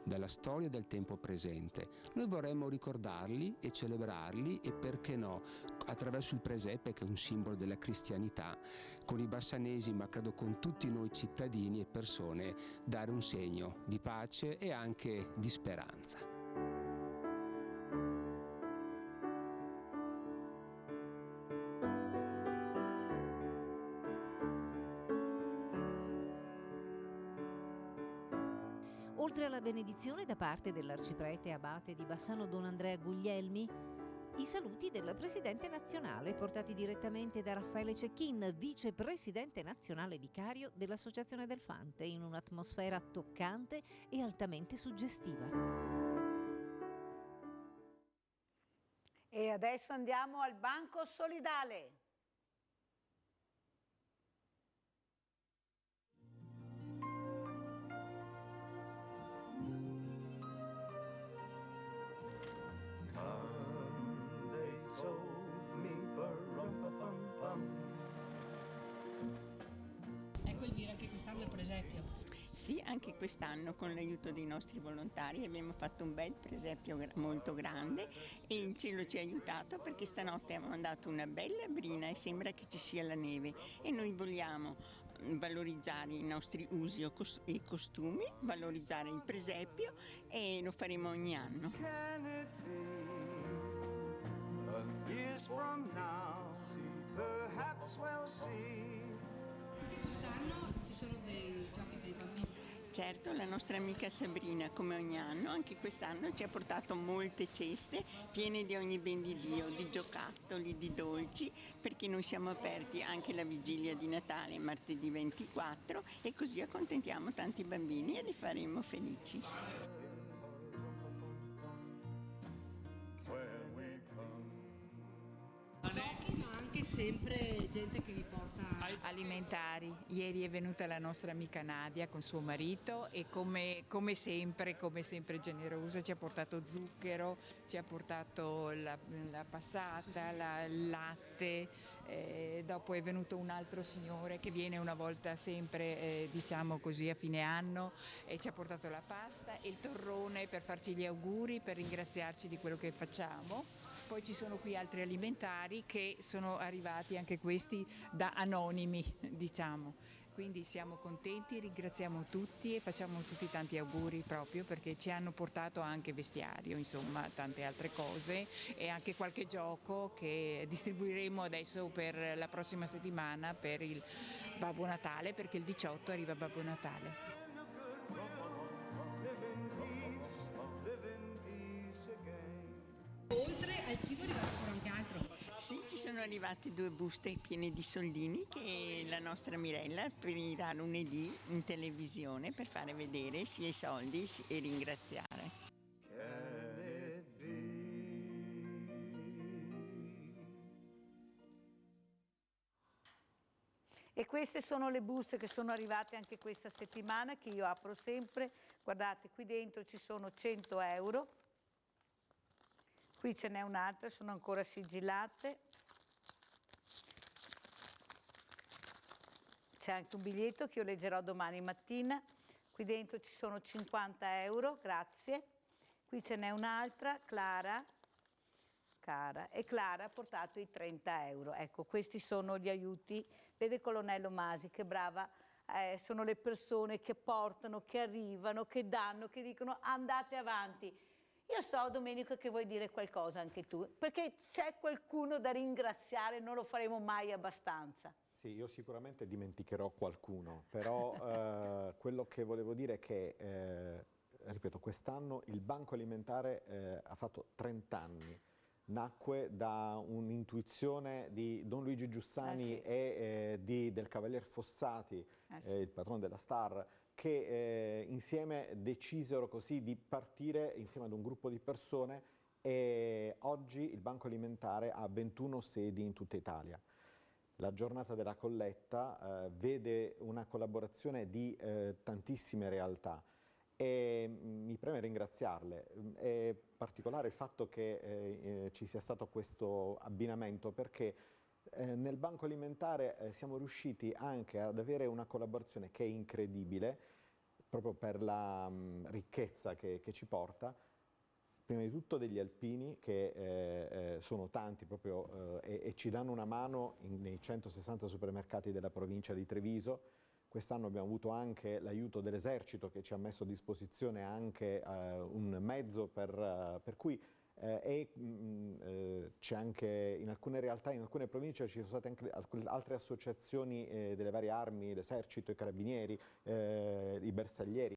dalla storia del tempo presente. Noi vorremmo ricordarli e celebrarli, e perché no, attraverso il presepe, che è un simbolo della cristianità, con i bassanesi, ma credo con tutti noi cittadini e persone, dare un segno di pace e anche di speranza. Oltre alla benedizione da parte dell'arciprete abate di Bassano Don Andrea Guglielmi, i saluti del presidente nazionale portati direttamente da Raffaele Cecchin, vicepresidente nazionale vicario dell'Associazione del Fante, in un'atmosfera toccante e altamente suggestiva. E adesso andiamo al Banco Solidale. Ecco Elvira, anche quest'anno il presepio. Sì, anche quest'anno con l'aiuto dei nostri volontari abbiamo fatto un bel presepio molto grande, e il cielo ci ha aiutato perché stanotte abbiamo mandato una bella brina e sembra che ci sia la neve, e noi vogliamo valorizzare i nostri usi e costumi, valorizzare il presepio, e lo faremo ogni anno. Anche quest'anno ci sono dei giochi per i bambini. Certo, la nostra amica Sabrina, come ogni anno, anche quest'anno ci ha portato molte ceste piene di ogni ben di Dio, di giocattoli, di dolci, perché noi siamo aperti anche la vigilia di Natale, martedì 24, e così accontentiamo tanti bambini e li faremo felici. Giochi, ma anche sempre gente che vi porta alimentari. Ieri è venuta la nostra amica Nadia con suo marito e come sempre generosa, ci ha portato zucchero, ci ha portato la passata, il latte, dopo è venuto un altro signore che viene una volta sempre, diciamo così, a fine anno, e ci ha portato la pasta e il torrone per farci gli auguri, per ringraziarci di quello che facciamo. Poi ci sono qui altri alimentari che sono arrivati anche questi da anonimi, diciamo. Quindi siamo contenti, ringraziamo tutti e facciamo tutti tanti auguri, proprio perché ci hanno portato anche vestiario, insomma, tante altre cose, e anche qualche gioco che distribuiremo adesso per la prossima settimana per il Babbo Natale, perché il 18 arriva Babbo Natale. Oltre al cibo arriva ancora anche altro. Sì, ci sono arrivate 2 buste piene di soldini che la nostra Mirella aprirà lunedì in televisione per fare vedere sia i soldi e ringraziare. E queste sono le buste che sono arrivate anche questa settimana, che io apro sempre. Guardate, qui dentro ci sono 100 euro. Qui ce n'è un'altra, sono ancora sigillate. C'è anche un biglietto che io leggerò domani mattina. Qui dentro ci sono 50 euro, grazie. Qui ce n'è un'altra, Clara. Cara. E Clara ha portato i 30 euro. Ecco, questi sono gli aiuti. Vede colonnello Masi, che brava. Sono le persone che portano, che arrivano, che danno, che dicono andate avanti. Io so, Domenico, che vuoi dire qualcosa anche tu, perché c'è qualcuno da ringraziare, non lo faremo mai abbastanza. Sì, io sicuramente dimenticherò qualcuno, però quello che volevo dire è che, ripeto, quest'anno il Banco Alimentare ha fatto 30 anni. Nacque da un'intuizione di Don Luigi Giussani e del Cavalier Fossati, il patrono della Star, che insieme decisero così di partire insieme ad un gruppo di persone, e oggi il Banco Alimentare ha 21 sedi in tutta Italia. La giornata della colletta vede una collaborazione di tantissime realtà. E mi preme ringraziarle. È particolare il fatto che ci sia stato questo abbinamento, perché nel Banco Alimentare siamo riusciti anche ad avere una collaborazione che è incredibile, proprio per la ricchezza che ci porta. Prima di tutto degli alpini, che sono tanti proprio e ci danno una mano nei 160 supermercati della provincia di Treviso. Quest'anno abbiamo avuto anche l'aiuto dell'Esercito, che ci ha messo a disposizione anche un mezzo per cui c'è anche in alcune realtà, in alcune province ci sono state anche altre associazioni delle varie armi, l'Esercito, i Carabinieri, i bersaglieri.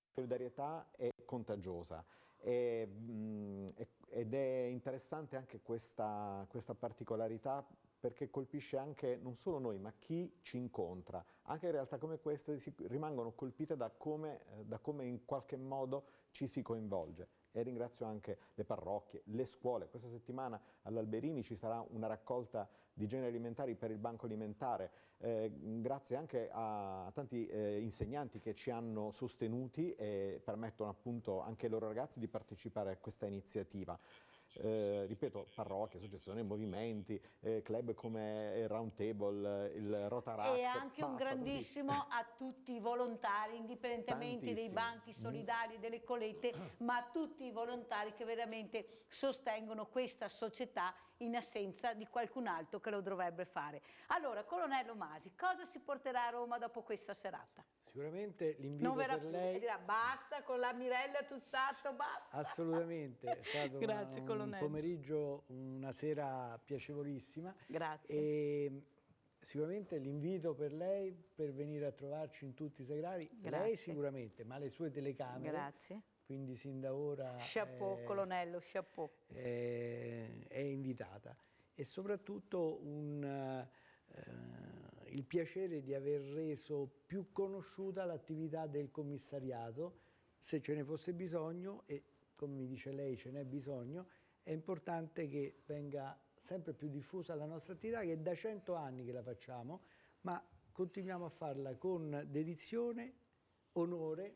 La solidarietà è contagiosa ed è interessante anche questa particolarità, perché colpisce anche non solo noi, ma chi ci incontra. Anche in realtà come queste rimangono colpite da come in qualche modo ci si coinvolge. E ringrazio anche le parrocchie, le scuole. Questa settimana all'Alberini ci sarà una raccolta di generi alimentari per il Banco Alimentare, grazie anche a tanti insegnanti che ci hanno sostenuti e permettono appunto anche ai loro ragazzi di partecipare a questa iniziativa. Ripeto, parrocchie, associazioni, movimenti, club come il Round Table, il Rotaract. E anche un grandissimo a tutti i volontari, indipendentemente dei banchi solidali e delle collette, ma a tutti i volontari che veramente sostengono questa società in assenza di qualcun altro che lo dovrebbe fare. Allora, colonnello Masi, cosa si porterà a Roma dopo questa serata? Sicuramente l'invito per lei... Dirà basta con la Mirella Tuzzato, basta. Assolutamente, è stato Grazie, un pomeriggio, una sera piacevolissima. Grazie. E sicuramente l'invito per lei per venire a trovarci in tutti i sagrari, Grazie. Lei sicuramente, ma le sue telecamere. Grazie. Quindi sin da ora chapeau, colonnello, chapeau. È invitata. E soprattutto il piacere di aver reso più conosciuta l'attività del commissariato. Se ce ne fosse bisogno, e come mi dice lei ce n'è bisogno, è importante che venga sempre più diffusa la nostra attività, che è da 100 anni che la facciamo, ma continuiamo a farla con dedizione, onore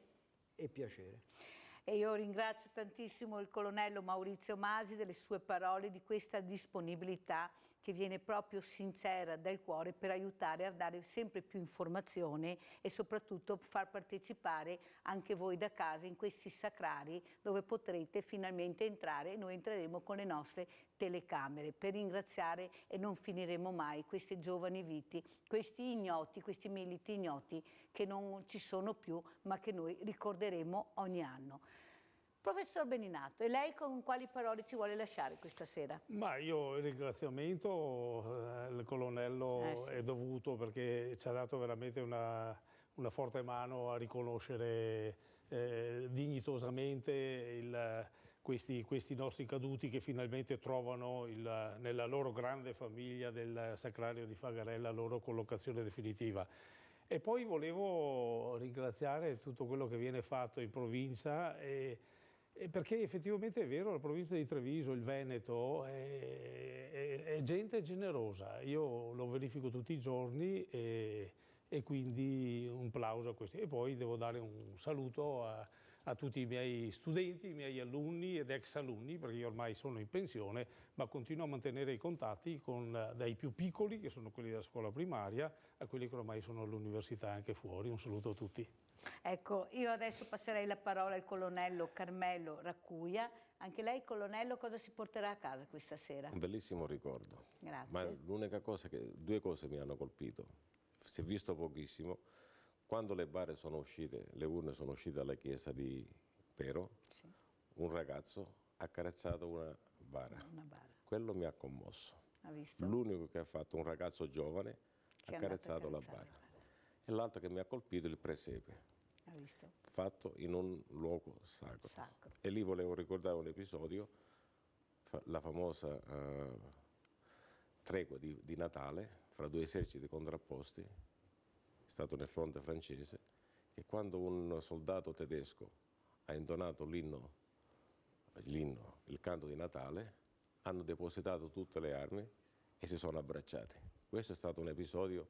e piacere. E io ringrazio tantissimo il colonnello Maurizio Masi delle sue parole, di questa disponibilità che viene proprio sincera dal cuore per aiutare a dare sempre più informazione e soprattutto far partecipare anche voi da casa in questi sacrari dove potrete finalmente entrare, e noi entreremo con le nostre telecamere per ringraziare, e non finiremo mai, queste giovani vite, questi ignoti, questi militi ignoti che non ci sono più ma che noi ricorderemo ogni anno. Professor Beninato, e lei con quali parole ci vuole lasciare questa sera? Ma io il ringraziamento al colonnello è dovuto, perché ci ha dato veramente una forte mano a riconoscere dignitosamente questi nostri caduti, che finalmente trovano nella loro grande famiglia del Sacrario di Fagarella la loro collocazione definitiva. E poi volevo ringraziare tutto quello che viene fatto in provincia, Perché effettivamente è vero, la provincia di Treviso, il Veneto, è gente generosa. Io lo verifico tutti i giorni e quindi un plauso a questi. E poi devo dare un saluto a tutti i miei studenti, i miei alunni ed ex alunni, perché io ormai sono in pensione, ma continuo a mantenere i contatti dai più piccoli, che sono quelli della scuola primaria, a quelli che ormai sono all'università anche fuori. Un saluto a tutti. Ecco, io adesso passerei la parola al colonnello Carmelo Raccuia. Anche lei, colonnello, cosa si porterà a casa questa sera? Un bellissimo ricordo. Grazie. Ma l'unica cosa due cose mi hanno colpito. Si è visto pochissimo. Quando le bare sono uscite, le urne sono uscite dalla chiesa di Pero, Sì. un ragazzo ha carezzato una bara. Quello mi ha commosso. Ha visto? L'unico che ha fatto, un ragazzo giovane, Che ha è carezzato andato la a bara. E l'altro che mi ha colpito è il presepe, Ha visto? fatto in un luogo sacro. E lì volevo ricordare un episodio, la famosa tregua di Natale fra due eserciti contrapposti, è stato nel fronte francese, che quando un soldato tedesco ha intonato il canto di Natale, hanno depositato tutte le armi e si sono abbracciati. Questo è stato un episodio,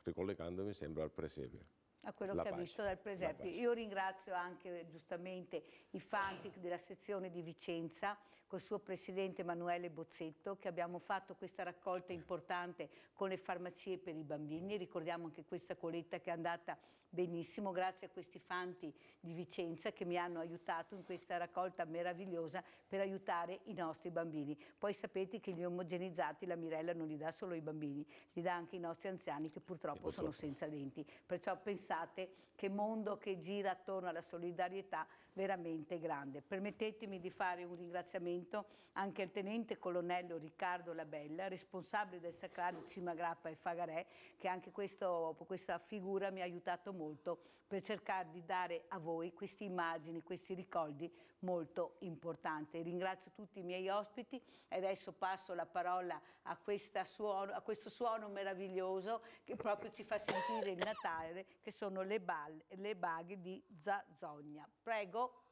ricollegandomi sempre al presepe. A quello La che ha pace, visto dal presepe. la pace. Io ringrazio anche giustamente i Fantic della sezione di Vicenza, col suo presidente Emanuele Bozzetto, che abbiamo fatto questa raccolta importante con le farmacie per i bambini. Ricordiamo anche questa coletta che è andata benissimo, grazie a questi Fanti di Vicenza che mi hanno aiutato in questa raccolta meravigliosa per aiutare i nostri bambini. Poi sapete che gli omogenizzati la Mirella non li dà solo ai bambini, li dà anche ai nostri anziani che purtroppo sono senza denti. Perciò pensate che mondo che gira attorno alla solidarietà veramente grande. Permettetemi di fare un ringraziamento anche al tenente colonnello Riccardo Labella, responsabile del Sacrario Cimagrappa e Fagarè, che anche questa figura mi ha aiutato molto per cercare di dare a voi queste immagini, questi ricordi molto importanti. Ringrazio tutti i miei ospiti e adesso passo la parola a questo suono meraviglioso che proprio ci fa sentire il Natale, che sono le baghe di Zazogna. Prego.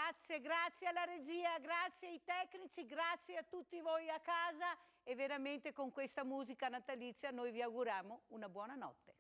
Grazie, grazie alla regia, grazie ai tecnici, grazie a tutti voi a casa e veramente con questa musica natalizia noi vi auguriamo una buona notte.